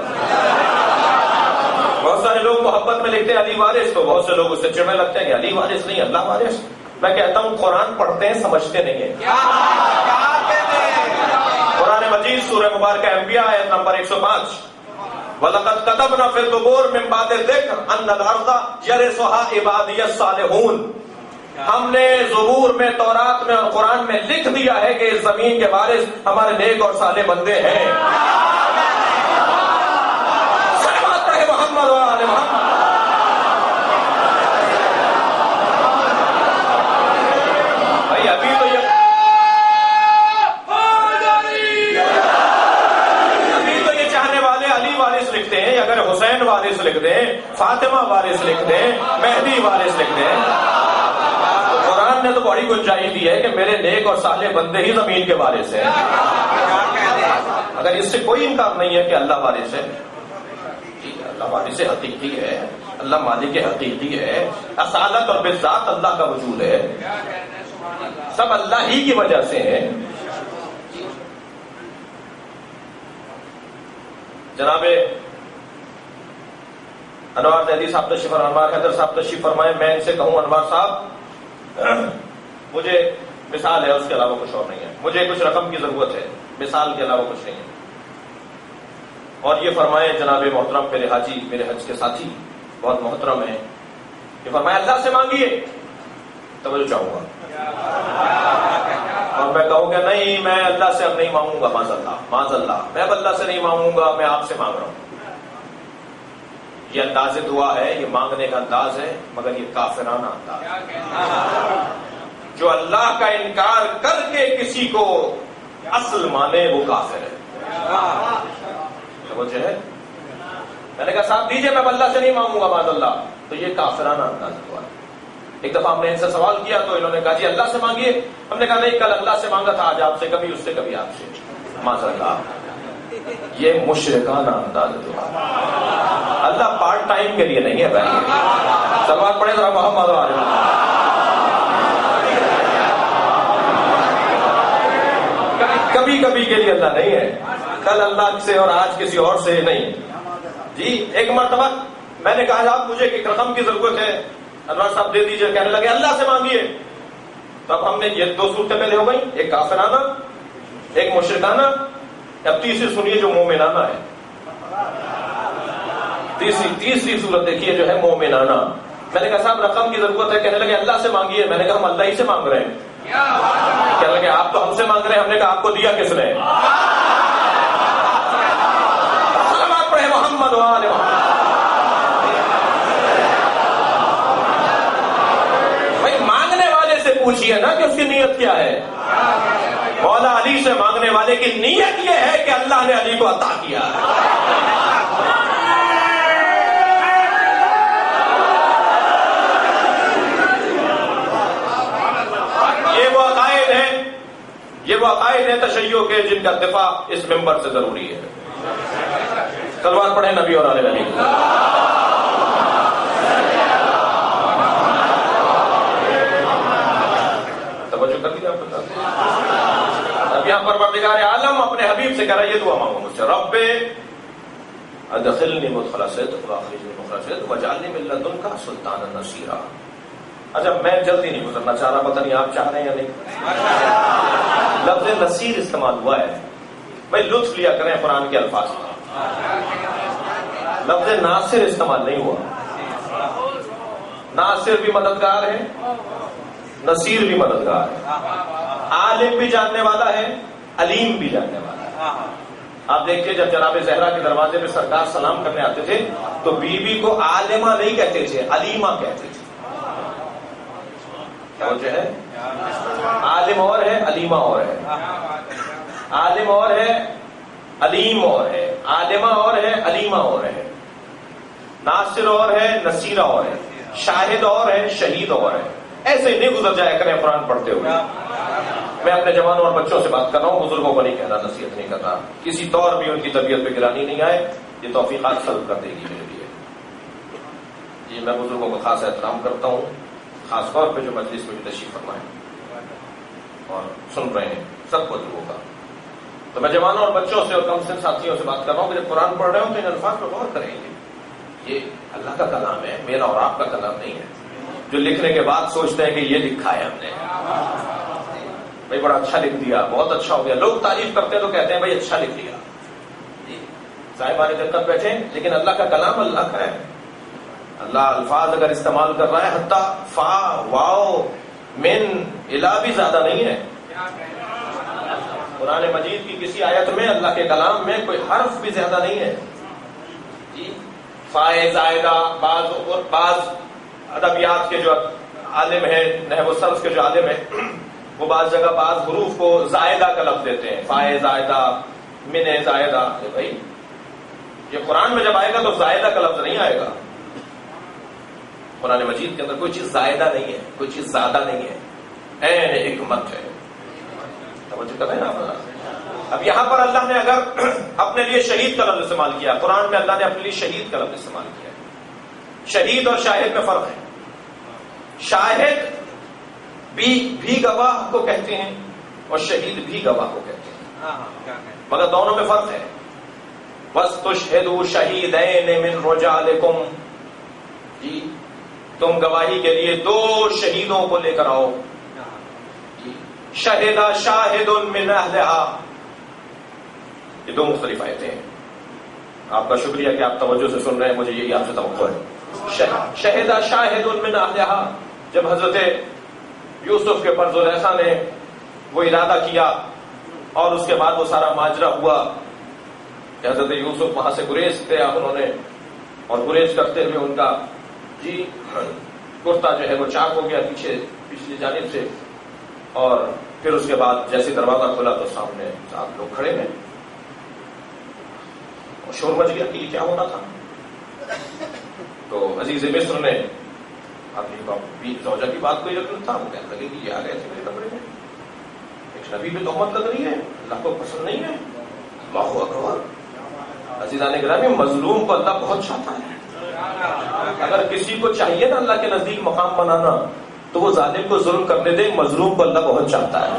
بہت سارے لوگ محبت میں لکھتے ہیں علی وارث، تو بہت سے لوگ اس سے چڑھنے لگتے ہیں کہ علی وارث نہیں اللہ وارث. میں کہتا ہوں قرآن پڑھتے ہیں سمجھتے نہیں ہیں. قرآن مجید سورہ مبارکہ انبیاء آیت نمبر 105 وَلَقَدْ كَتَبْنَا فِي الزُّبُورِ مِن بَعْدِ الذِّكْرِ أَنَّ الْأَرْضَ يَرِثُهَا عِبَادِيَ الصَّالِحُونَ. ہم نے زبور میں، تورات میں اور قرآن میں لکھ دیا ہے کہ اس زمین کے وارث ہمارے نیک اور صالح بندے ہیں. صلوات پڑھے محمد و آل محمد. بھائی ابھی تو یہ چاہنے والے علی وارث لکھتے ہیں، اگر حسین وارث لکھ دیں، فاطمہ وارث لکھ دیں، مہدی وارث لکھ دیں. قرآن نے تو بڑی گنجائش دی ہے کہ میرے نیک اور صالح بندے ہی زمین کے وارث ہیں. اگر اس سے کوئی انکار نہیں ہے کہ اللہ وارث ہے، اللہ وارث حقیقی ہے، اللہ مالک حقیقی ہے، اصالت اور بالذات اللہ کا وجود ہے، سب اللہ ہی کی وجہ سے ہے. جناب انوار دہلی صاحب تشریف فرمائے، انوار حیدر صاحب تشریف فرمائے. میں ان سے کہوں انوار صاحب مجھے مثال ہے، اس کے علاوہ کچھ اور نہیں ہے، مجھے کچھ رقم کی ضرورت ہے، مثال کے علاوہ کچھ نہیں ہے. اور یہ فرمائے جناب محترم میرے حاجی، میرے حج کے ساتھی بہت محترم ہیں، یہ فرمائے اللہ سے مانگیے. توجہ چاہوں گا اور میں کہوں گا نہیں میں اللہ سے اب نہیں مانگوں گا، معاذ اللہ معاذ اللہ، میں اب اللہ سے نہیں مانگوں گا، میں آپ سے مانگ رہا ہوں. یہ انداز دعا ہے، یہ مانگنے کا انداز ہے، مگر یہ کافرانہ انداز ہے. جو اللہ کا انکار کر کے کسی کو اصل مانے وہ کافر ہے. سمجھے ہے؟ میں نے کہا صاحب دیجئے میں اللہ سے نہیں مانگوں گا معاذ اللہ، تو یہ کافرانہ انداز دعا ہے. ایک دفعہ ہم نے ان سے سوال کیا تو انہوں نے کہا جی اللہ سے مانگیے. ہم نے کہا نہیں کل اللہ سے مانگا تھا، آج آپ سے، کبھی اس سے کبھی آپ سے. معاذ اللہ یہ مشرکانہ انداز دعا. اللہ پارٹ ٹائم کے لیے نہیں ہے بھائی. سلوات پڑھے ذرا محمد و آل محمد. کبھی کبھی کے لیے اللہ نہیں ہے، کل اللہ سے اور آج کسی اور سے نہیں. جی ایک مرتبہ میں نے کہا آپ مجھے ایک رقم کی ضرورت ہے، انوار صاحب دے دیجیے. کہنے لگے اللہ سے مانگیے. تب ہم نے یہ دو صورتیں پہلے ہو گئی، ایک کافرانہ ایک مشرکانہ. اب تیسری سنیے جو مومنانہ ہے. تیسری صورت دیکھیے جو ہے مومنانہ. میں نے کہا صاحب رقم کی ضرورت ہے. کہنے لگے اللہ سے مانگیے. میں نے کہا ہم اللہ ہی سے مانگ رہے ہیں. کہنے لگے آپ تو ہم سے مانگ رہے ہیں. ہم نے کہا آپ کو دیا کس نے؟ سلوات پڑھے محمد و آل محمد. بھائی مانگنے والے سے پوچھیے نا کہ اس کی نیت کیا ہے. مولا علی سے مانگنے والے کی نیت یہ ہے کہ اللہ نے علی کو عطا کیا ہے. یہ وہ عقائد ہیں تشیع کے جن کا دفاع اس منبر سے ضروری ہے. سلوات پڑھیں نبی اور آل نبی. توجہ کر دیجیے. اب یہاں پروردگار عالم اپنے حبیب سے کہہ رہا ہے یہ دعا مانگو مجھ سے، رب ادخلنی مدخل صدق واخرجنی مخرج صدق واجعلنی من لدنک سلطانا نصیرا. اچھا میں جلدی نہیں گزرنا چاہ رہا، پتہ نہیں آپ چاہ رہے ہیں یا نہیں. لفظ نصیر استعمال ہوا ہے. بھائی لطف لیا کریں قرآن کے الفاظ کا. لفظ ناصر استعمال نہیں ہوا. ناصر بھی مددگار ہے، نصیر بھی مددگار ہے. عالم بھی جاننے والا ہے، علیم بھی جاننے والا ہے. آپ دیکھیے جب جناب زہرا کے دروازے پہ سرکار سلام کرنے آتے تھے تو بیوی کو عالمہ نہیں کہتے تھے، علیمہ کہتے تھے. جو ہے عالم اور ہے، علیمہ اور ہے. عالم اور ہے، علیم اور ہے. عالمہ اور ہے، علیمہ اور ہے. ناصر اور ہے، نصیرہ اور ہے. شاہد اور ہے، شہید اور ہے. ایسے ہی نہیں گزر جایا کریں قرآن پڑھتے ہوئے. میں اپنے جوانوں اور بچوں سے بات کر رہا ہوں، بزرگوں کو نہیں کہہ رہا، نصیحت نہیں کر رہا. کسی طور بھی ان کی طبیعت پہ گرانی نہیں آئے، یہ توفیقات سلب کر دے گی میرے لیے. یہ میں بزرگوں کا خاص احترام کرتا ہوں، خاص طور پہ جو مجلس میں بھی تشریف فرمائیں اور سن رہے ہیں سب بزرگوں کا. تو میں جوانوں اور بچوں سے اور کم سن ساتھیوں سے بات کر رہا ہوں کہ جب قرآن پڑھ رہے ہوں تو ان الفاظ پر غور کریں گے. یہ اللہ کا کلام ہے، میرا اور آپ کا کلام نہیں ہے جو لکھنے کے بعد سوچتے ہیں کہ یہ لکھا ہے ہم نے، بھائی بڑا اچھا لکھ دیا، بہت اچھا ہو گیا. لوگ تعریف کرتے ہیں تو کہتے ہیں بھائی اچھا لکھ دیا، صاحبان دقت بیٹھے، لیکن اللہ کا کلام اللہ کا ہے. اللہ الفاظ اگر استعمال کر رہا ہے حتیٰ فا واو من الا بھی زیادہ نہیں ہے. قرآن مجید کی کسی آیت میں اللہ کے کلام میں کوئی حرف بھی زیادہ نہیں ہے. جی فائے زائدہ، بعض ادبیات کے جو عالم ہیں، نحو و صرف کے جو عالم ہیں، وہ بعض جگہ بعض حروف کو زائدہ کا لفظ دیتے ہیں، فائے زائدہ، من زائدہ. بھائی یہ قرآن میں جب آئے گا تو زائدہ کا لفظ نہیں آئے گا. قرآن مجید کے اندر کوئی چیز زائدہ نہیں ہے، کوئی چیز زیادہ نہیں ہے، عین حکمت ہے. توجہ کر رہے ہیں نا. اب یہاں پر اللہ نے اگر اپنے لیے شہید کا لفظ استعمال کیا، قرآن میں اللہ نے اپنے لیے شہید کا لفظ استعمال کیا. شہید اور شاہد میں فرق ہے. شاہد بھی گواہ کو کہتے ہیں اور شہید بھی گواہ کو کہتے ہیں، مگر دونوں میں فرق ہے. وَاسْتُشْهِدُوا شَهِيدَيْنِ مِنْ رِجَالِكُمْ، جی تم گواہی کے لیے 2 شہیدوں کو لے کر آؤ. شہد شاہد من اہلہا، یہ 2 مختلف آیتیں ہیں. آپ کا شکریہ کہ آپ توجہ سے سن رہے ہیں، مجھے یہی آپ سے توقع ہے. شہد شاہد من اہلہا، جب حضرت یوسف کے پر زلیخا نے وہ ارادہ کیا اور اس کے بعد وہ سارا ماجرا ہوا کہ حضرت یوسف وہاں سے گریز کیا انہوں نے، اور گریز کرتے ہوئے ان کا جی کرتا جو ہے وہ چاک ہو گیا پچھلی جانب سے، اور پھر اس کے بعد جیسے دروازہ کھلا تو سامنے 7 لوگ کھڑے ہیں اور شور مچ گیا کہ یہ کیا ہونا تھا. تو عزیز مصر نے اپنی زوجہ کی بات کوئی رکھنا تھا، وہ کہنے لگے کہ یہ آ گئے تھے میرے کمرے میں، ایک نبی پہ تہمت لگ رہی ہے، اللہ کو پسند نہیں ہے. اللہ اکبر. عزیزان گرامی، مظلوم کو اللہ بہت چاہتا ہے. اگر کسی کو چاہیے نا اللہ کے نزدیک مقام بنانا تو وہ ظالم کو ظلم کرنے دے. مظلوم کو اللہ بہت چاہتا ہے.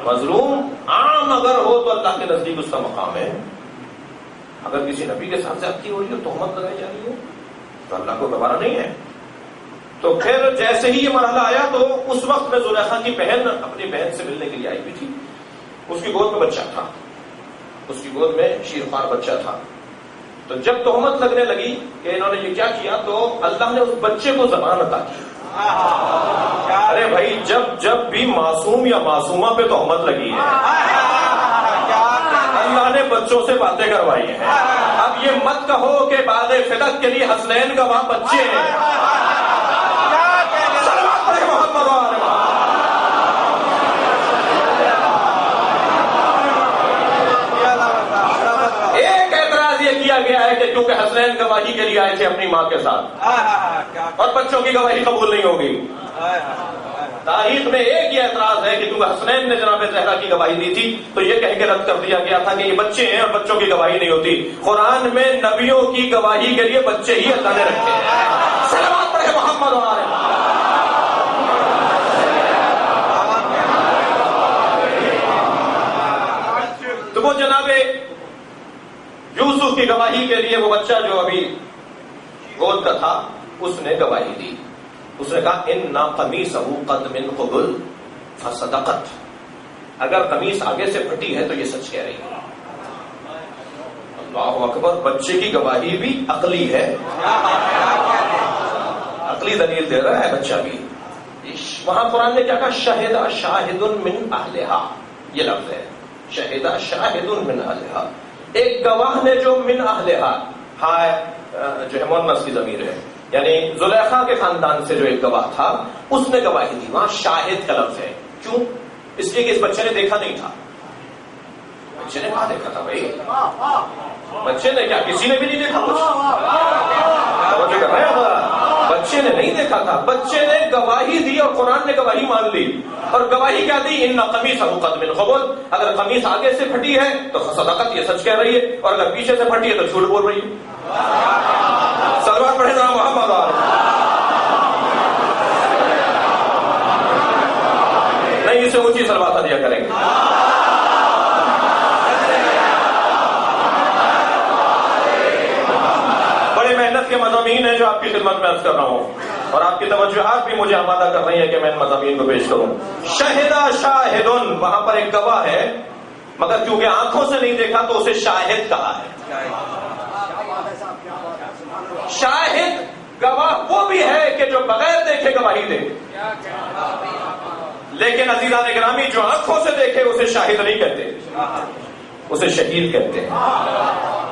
مظلوم عام اگر ہو تو اللہ کے نزدیک اس کا مقام ہے. اگر کسی نبی کے ساتھ زیادتی ہو رہی ہے، تہمت لگائی جا رہی ہے، تو اللہ کو گوارا نہیں ہے. تو پھر جیسے ہی یہ مرحلہ آیا تو اس وقت میں زلیخا کی بہن اپنی بہن سے ملنے کے لیے آئی ہوئی تھی. اس کی گود میں بچہ تھا، اس کی گود میں شیرخوار بچہ تھا. تو جب تہمت لگنے لگی کہ انہوں نے یہ کیا کیا، تو اللہ نے اس بچے کو زبان عطا کی. ارے بھائی، جب بھی معصوم یا معصومہ پہ تہمت لگی ہے، اللہ نے بچوں سے باتیں کروائی ہیں. اب یہ مت کہو کہ بعد فلک کے لیے حسنین کا وہاں بچے ہیں. کیا گیا ہے کہ کیونکہ حسنین گواہی کے لیے آئے تھے اپنی ماں کے ساتھ، اور بچوں کی گواہی قبول نہیں ہوگی. تاریخ میں ایک ہی اعتراض ہے کہ کیونکہ حسنین نے جناب زہرا کی گواہی دی تھی تو یہ کہہ کے رد کر دیا گیا تھا کہ یہ بچے ہیں اور بچوں کی گواہی نہیں ہوتی. قرآن میں نبیوں کی گواہی کے لیے بچے ہی اللہ نے رکھے ہیں. صلوات پڑھے محمد و آل محمد. تو وہ جناب یوسف کی گواہی کے لیے وہ بچہ جو ابھی گود کا تھا اس نے گواہی دی. اس نے کہا ان قمیصہ قد من قبل فصدقت، اگر قمیص آگے سے پھٹی ہے تو یہ سچ کہہ رہی ہے. اللہ اکبر. بچے کی گواہی بھی عقلی ہے، عقلی دلیل دے رہا ہے بچہ بھی. وہاں قرآن نے کیا کہا؟ شہد شاہد من اہلہا، یہ لفظ ہے شہد شاہد من اہلہا. ایک گواہ نے جو من اہلہا، ہاں جو ہے مؤنث کی ضمیر ہے، یعنی زلیخا کے خاندان سے جو ایک گواہ تھا اس نے گواہی دی. وہاں شاہد کا لفظ ہے. کیوں؟ اس لیے کہ اس بچے نے دیکھا نہیں تھا. بچے نے کہاں دیکھا تھا بھائی؟ بچے نے کیا، کسی نے بھی نہیں دیکھا کچھ. توجہ کر رہے ہیں؟ بچے نے نہیں دیکھا تھا، بچے نے گواہی دی اور قرآن نے گواہی مان لی. اور گواہی کیا دی؟ ان قمیصہ قد من قبل، اگر قمیص آگے سے پھٹی ہے تو صدقت، یہ سچ کہہ رہی ہے، اور اگر پیچھے سے پھٹی ہے تو جھوٹ بول رہی ہے. صلوات پڑھے نا محمد. نہیں، اسے اونچی صلوات دیا کریں گے. مضامین ہیں جو آپ کی خدمت میں عرض کر رہا ہوں، اور آپ کی توجہات بھی مجھے آمادہ کر رہی ہیں کہ میں ان مضامین کو پیش کروں. شہدہ شاہدن، وہاں پر ایک گواہ ہے، مگر کیونکہ آنکھوں سے نہیں دیکھا تو اسے شاہد کہا ہے. شاہد گواہ وہ بھی ہے کہ جو بغیر دیکھے گواہی دے، لیکن عزیزان گرامی جو آنکھوں سے دیکھے اسے شاہد نہیں کہتے، اسے شہید کہتے ہیں.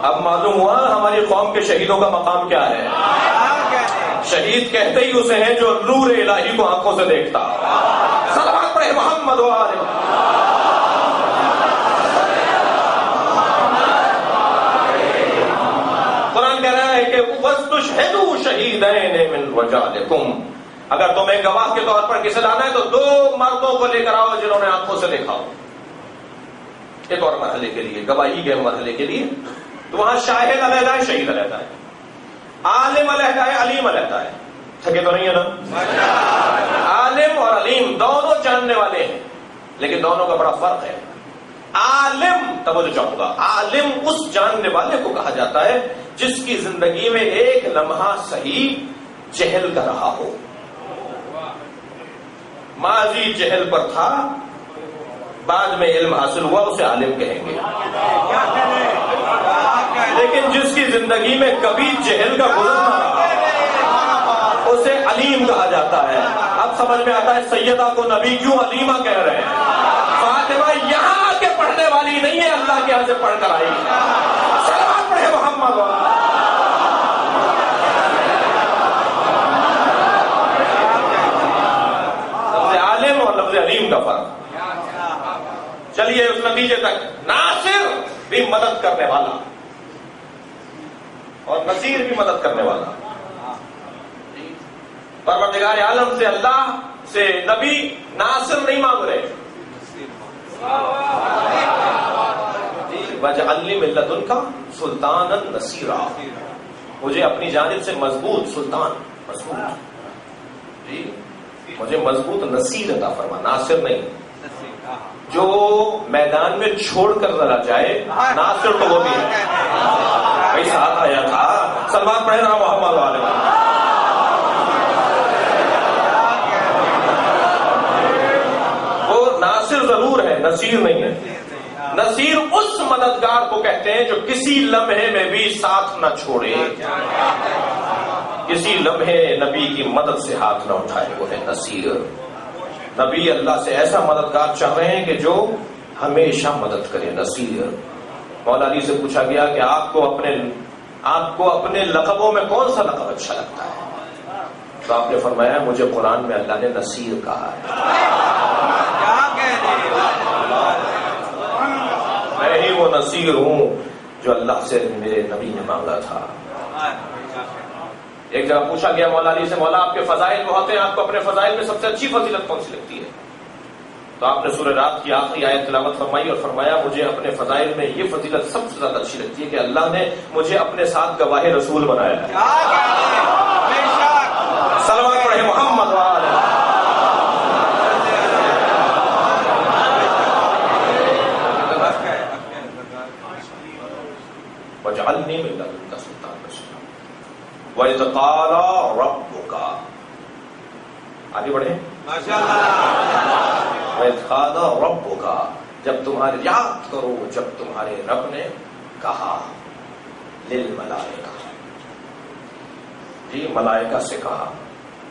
اب معلوم ہوا ہماری قوم کے شہیدوں کا مقام کیا ہے. شہید کہتے ہی اسے ہیں جو نور الہی کو آنکھوں سے دیکھتا. صلوات پڑھے محمد و آل قرآن کہہ رہا ہے کہ وَاسْتُشْهِدُوا شَهِيدَيْنِ مِنْ رِجَالِكُمْ، اگر تمہیں گواہ کے طور پر کسے لانا ہے تو 2 مردوں کو لے کر آؤ جنہوں نے آنکھوں سے دیکھا ہو، ایک اور مرحلے کے لیے، گواہی کے مرحلے کے لیے. تو وہاں شاہد علیحدہ ہے، شہید علیحدہ ہے، عالم علیحدہ ہے، علیم علیحدہ ہے. تھکے تو نہیں ہے نا؟ عالم اور علیم دونوں جاننے والے ہیں، لیکن دونوں کا بڑا فرق ہے. عالم، توجہ چاہوں گا، عالم اس جاننے والے کو کہا جاتا ہے جس کی زندگی میں ایک لمحہ صحیح جہل کا رہا ہو، ماضی جہل پر تھا، بعد میں علم حاصل ہوا، اسے عالم کہیں گے. لیکن جس کی زندگی میں کبھی جہل کا گزر نہ رہا اسے علیم کہا جاتا ہے. اب سمجھ میں آتا ہے سیدہ کو نبی کیوں علیمہ کہہ رہے ہیں. فاطمہ یہاں آ کے پڑھنے والی نہیں ہے، اللہ کے یہاں سے پڑھ کر آئی. صلوات پڑھے محمد. لفظ عالم اور لفظ علیم کا فرق. چلیے اس نتیجے تک، ناصر بھی مدد کرنے والا اور نصیر بھی مدد کرنے والا. پروردگار عالم سے، اللہ سے نبی ناصر نہیں مانگ رہے. وَاجْعَلْنِي مِن لَّدُنْكَ سُلْطَانًا نَصِيرًا، مجھے اپنی جانب سے مضبوط سلطان، مضبوط جی مجھے مضبوط نصیر عطا فرما، ناصر نہیں. جو میدان میں چھوڑ کر ذرا جائے، ناصر تو وہ بھی ہے. بھائی ساتھ آیا تھا، سلمان پڑھے نا محمد والے. وہ ناصر ضرور ہے، نصیر نہیں ہے. نصیر اس مددگار کو کہتے ہیں جو کسی لمحے میں بھی ساتھ نہ چھوڑے، کسی لمحے نبی کی مدد سے ہاتھ نہ اٹھائے، وہ ہے نصیر. نبی اللہ سے ایسا مددگار چاہ رہے ہیں کہ جو ہمیشہ مدد کرے، نصیر. مولا علی سے پوچھا گیا کہ آپ کو اپنے لقبوں میں کون سا لقب اچھا لگتا ہے؟ تو آپ نے فرمایا مجھے قرآن میں اللہ نے نصیر کہا ہے. میں ہی وہ نصیر ہوں جو اللہ سے میرے نبی نے مانگا تھا. ایک جگہ پوچھا گیا مولا علی سے، مولا آپ کے فضائل بہت ہیں، آپ کو اپنے فضائل میں سب سے اچھی فضیلت کون سی لگتی ہے؟ تو آپ نے سورہ رات کی آخری آیت تلاوت فرمائی اور فرمایا مجھے اپنے فضائل میں یہ فضیلت سب سے زیادہ اچھی لگتی ہے کہ اللہ نے مجھے اپنے ساتھ گواہ رسول بنایا ہے. صلوات پڑھے محمد وآلہ. وَاجْعَلْنِي مِن لَّدُنْكَ سُلْطَانًا نَصِيرًا وَإِذْ قَالَ رَبُّكَ. آگے بڑھیں. وَإِذْ قَالَ رَبُّكَ، جب تمہارے، یاد کرو جب تمہارے رب نے کہا، للملائکہ، جی ملائکہ سے کہا.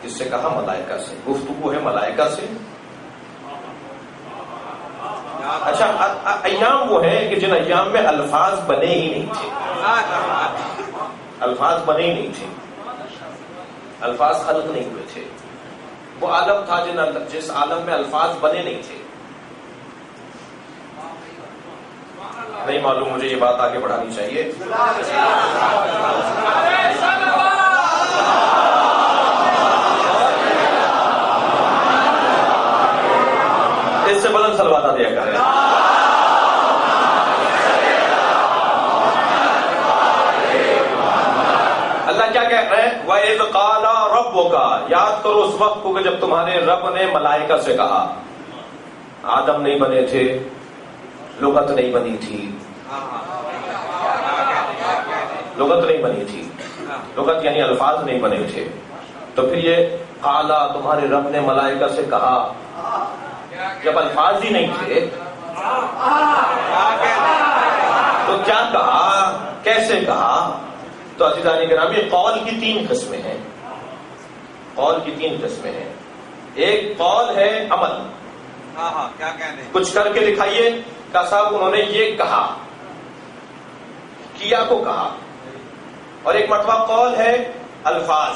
کس سے کہا؟ ملائکہ سے. گفتگو ہے ملائکہ سے. اچھا، ایام وہ ہیں کہ جن ایام میں الفاظ بنے ہی نہیں تھے. الفاظ بنے ہی نہیں تھے، الفاظ خلق نہیں ہوئے تھے. وہ عالم تھا جس عالم میں الفاظ بنے نہیں تھے. نہیں معلوم مجھے، یہ بات آگے بڑھانی چاہیے. اس سے بلند سلوات دیا کریں. اللہ کیا کہہ رہے ہیں؟ وَإِذْ قَالَ رَبُّكَ، یاد کرو اس وقت کو کہ جب تمہارے رب نے ملائکہ سے کہا. آدم نہیں بنے تھے، لغت نہیں بنی تھی، لغت نہیں بنی تھی. لغت یعنی الفاظ نہیں بنے تھے، تو پھر یہ قالا تمہارے رب نے ملائکہ سے کہا، جب الفاظ ہی نہیں تھے تو کیا کہا، کیسے کہا؟ تو عزیزان گرامی، قول کی 3 قسمیں ہیں، قول کی 3 قسمیں ہیں۔ ایک قول ہے عمل، کیا کہنے، کچھ کر کے دکھائیے کہ صاحب انہوں نے یہ کہا، کیا کو کہا۔ اور ایک مرتبہ قول ہے الفاظ،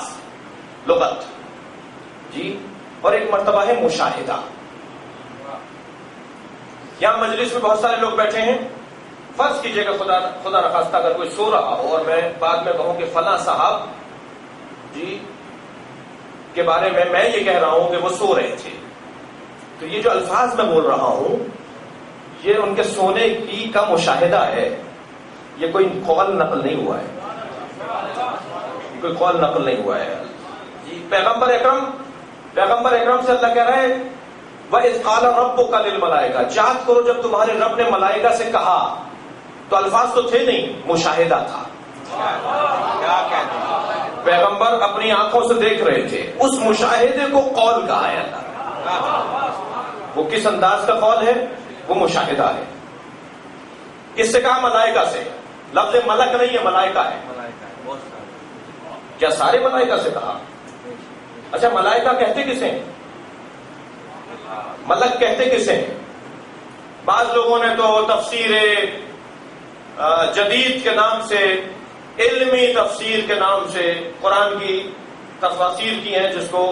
لغت جی، اور ایک مرتبہ ہے مشاہدہ۔ یہاں مجلس میں بہت سارے لوگ بیٹھے ہیں، فرض کیجئے کہ خدا نخواستہ اگر کوئی سو رہا ہو اور میں بعد میں کہوں کہ فلاں صاحب جی کے بارے میں یہ کہہ رہا ہوں کہ وہ سو رہے تھے، تو یہ جو الفاظ میں بول رہا ہوں یہ ان کے سونے کی کا مشاہدہ ہے، یہ کوئی قول نقل نہیں ہوا ہے، کوئی قول نقل نہیں ہوا ہے۔ پیغمبر اکرم سے اللہ کہہ رہا ہے وَإِذْ قَالَ رَبُّكَ لِلْمَلَائِكَةِ، یاد کرو جب تمہارے رب نے ملائکہ سے کہا، تو الفاظ تو تھے نہیں، مشاہدہ تھا۔ کیا کہتے ہیں، پیغمبر اپنی آنکھوں سے دیکھ رہے تھے، اس مشاہدے کو قول کہا ہے اللہ۔ وہ کس انداز کا قول ہے؟ وہ مشاہدہ ہے۔ کس سے کہا؟ ملائکہ سے۔ لفظ ملک نہیں ہے، ملائکہ ہے۔ کیا سارے ملائکہ سے کہا؟ اچھا، ملائکہ کہتے کسے ہیں؟ ملک کہتے کسے ہیں؟ بعض لوگوں نے تو تفسیر جدید کے نام سے، علمی تفسیر کے نام سے قرآن کی تفاسیر کی ہیں، جس کو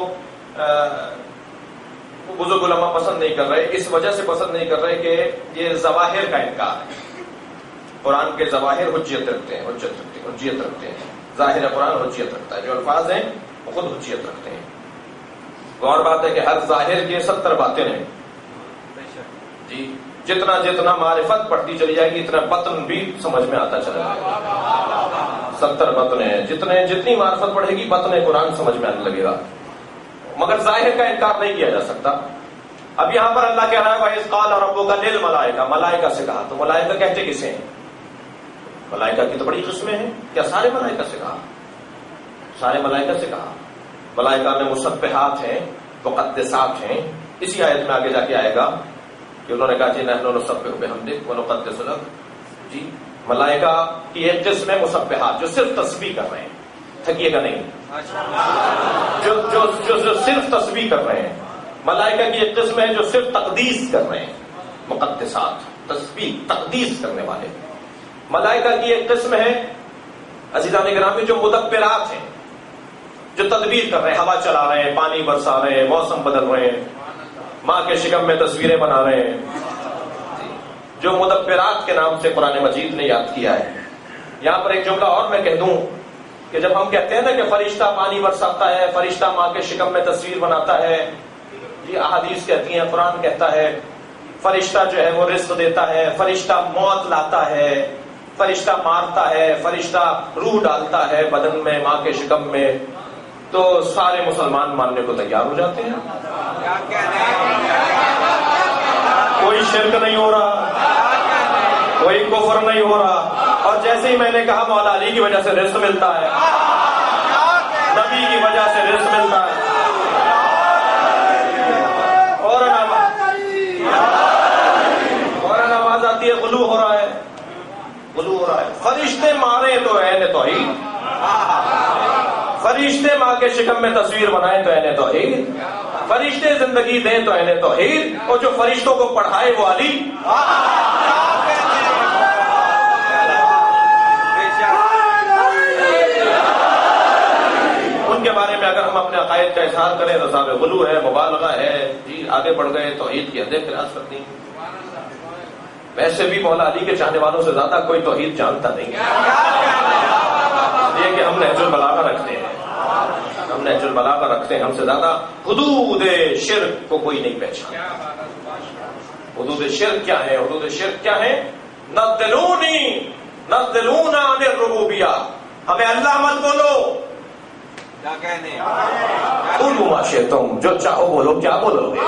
بزرگ علماء پسند نہیں کر رہے، اس وجہ سے پسند نہیں کر رہے کہ یہ ظواہر کا انکار ہے۔ قرآن کے ظواہر حجیت رکھتے ہیں، حجیت رکھتے ہیں، ظاہر قرآن حجیت رکھتا ہے، جو الفاظ ہیں وہ خود حجیت رکھتے ہیں۔ اور بات ہے کہ ہر ظاہر کی 70 باتیں ہیں جی، جتنا جتنا معرفت بڑھتی چلی جائے گی اتنا بطن بھی سمجھ میں آتا چلا جائے گا۔ 70 بطن ہیں، جتنی معرفت بڑھے گی بطن قرآن سمجھ میں آنے لگے گا، مگر ظاہر کا انکار نہیں کیا جا سکتا۔ اب یہاں پر اللہ کہہ رہا ہے وَإِذْ قَالَ رَبُّكَ لِلْمَلَائِكَةِ، ملائکہ سے کہا، تو ملائکہ کہتے کسے ہیں؟ ملائکہ کی تو بڑی قسمیں ہیں، کیا سارے ملائکہ سے کہا؟ سارے ملائکہ سے کہا؟ ملائکہ میں مسبحات ہیں، مقدسات ہیں۔ اسی آیت میں آگے جا کے آئے گا کہ انہوں نے کہا جی نحن نسبح بحمدک ونقدس لک، جی ملائکہ کی ایک قسم ہے مسبحات، جو صرف تسبیح کر رہے ہیں، تھکیے گا نہیں، جو صرف تسبیح کر رہے ہیں۔ ملائکہ کی ایک قسم ہے جو صرف تقدیس کر رہے ہیں، مقدسات، تسبیح تقدیس کرنے والے۔ ملائکہ کی ایک قسم ہے عزیزان گرامی جو مدبرات ہیں، جو تدبیر کر رہے ہیں، ہوا چلا رہے ہیں، پانی برسا رہے ہیں، موسم بدل رہے ہیں، ماں کے شکم میں تصویریں بنا رہے ہیں، جو مدبرات کے نام سے قرآن مجید نے یاد کیا ہے۔ یہاں پر ایک جملہ اور میں کہہ دوں کہ جب ہم کہتے ہیں نا کہ فرشتہ پانی برساتا ہے، فرشتہ ماں کے شکم میں تصویر بناتا ہے، یہ احادیث کہتی ہیں، قرآن کہتا ہے فرشتہ جو ہے وہ رزق دیتا ہے، فرشتہ موت لاتا ہے، فرشتہ مارتا ہے، فرشتہ روح ڈالتا ہے بدن میں، ماں کے شکم میں، تو سارے مسلمان ماننے کو تیار ہو جاتے ہیں۔ کوئی شرک نہیں ہو رہا، کوئی کفر نہیں ہو رہا، اور جیسے ہی میں نے کہا مولا علی کی وجہ سے رزق ملتا ہے، نبی کی وجہ سے رزق ملتا ہے، اور آواز آتی ہے غلو ہو رہا ہے، غلو ہو رہا ہے۔ فرشتے مارے تو اہل توحید، فرشتے ماں کے شکم میں تصویر بنائے تو اہل توحید، فرشتے زندگی دیں تو اہل توحید، اور جو فرشتوں کو پڑھائے وہ علی۔ ان کے بارے میں اگر ہم اپنے عقائد کا اظہار کریں تو صاحب غلو ہے، مبالغہ ہے، جی آگے بڑھ گئے، توحید کی حدیں خلاف کر دی۔ ویسے بھی مولا علی کے چاہنے والوں سے زیادہ کوئی توحید جانتا نہیں ہے، یہ کہ ہم نہج البلاغہ رکھتے ہیں، ہم نہج البلاغہ رکھتے ہیں، ہم سے زیادہ حدود شرک کو کوئی نہیں پہچانتا۔ حدود شرک کیا ہے؟ حدود شرک کیا ہے؟ نزلونا عن الربوبیہ، ہمیں اللہ مت بولو، قولوا ما شئتم، جو چاہو بولو، کیا بولو گے؟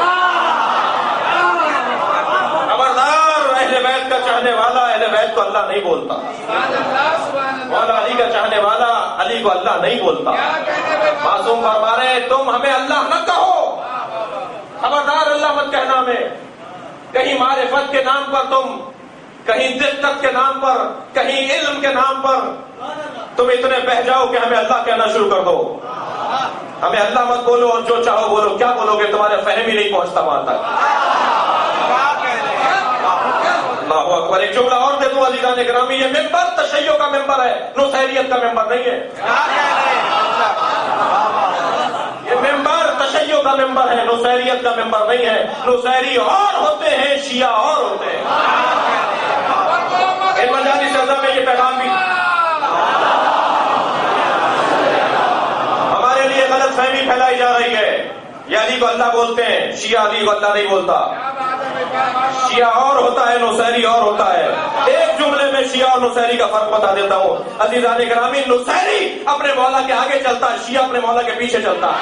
خبردار، اہل بیت کا چاہنے والا اہل بیت کو اللہ نہیں بولتا، مولا علی کا چاہنے والا علی کو اللہ نہیں بولتا. معصوم فرما رہے ہیں تم ہمیں اللہ نہ کہو، خبردار اللہ مت کہنا ہمیں. کہیں معرفت کے نام پر تم، کہیں دقت کے نام پر، کہیں علم کے نام پر تم اتنے بہ جاؤ کہ ہمیں اللہ کہنا شروع کر دو. ہمیں اللہ مت بولو اور جو چاہو بولو. کیا بولو گے؟ تمہارے فہم ہی نہیں پہنچتا وہاں تک. اللہ اکبر. ایک جملہ اور دے دوں عزیزان گرامی، یہ ممبر تشیع کا ممبر ہے، نصیریت کا ممبر نہیں ہے. یہ ممبر تشیع کا ممبر ہے، نصیریت کا ممبر نہیں ہے. نصیری اور ہوتے ہیں، شیعہ اور ہوتے ہیں. ان مجالس اعظم میں یہ پیغام بھی ہمارے لیے غلط فہمی پھیلائی جا رہی ہے. یہ علی کو اللہ بولتے ہیں، شیعہ علی کو اللہ نہیں بولتا. شیعہ اور ہوتا ہے، نصیری اور ہوتا ہے. ایک جملے میں شیعہ اور نصیری کا فرق بتا دیتا ہوں عزیزان گرامی. نصیری اپنے مولا کے آگے چلتا ہے، شیعہ اپنے مولا کے پیچھے چلتا ہے.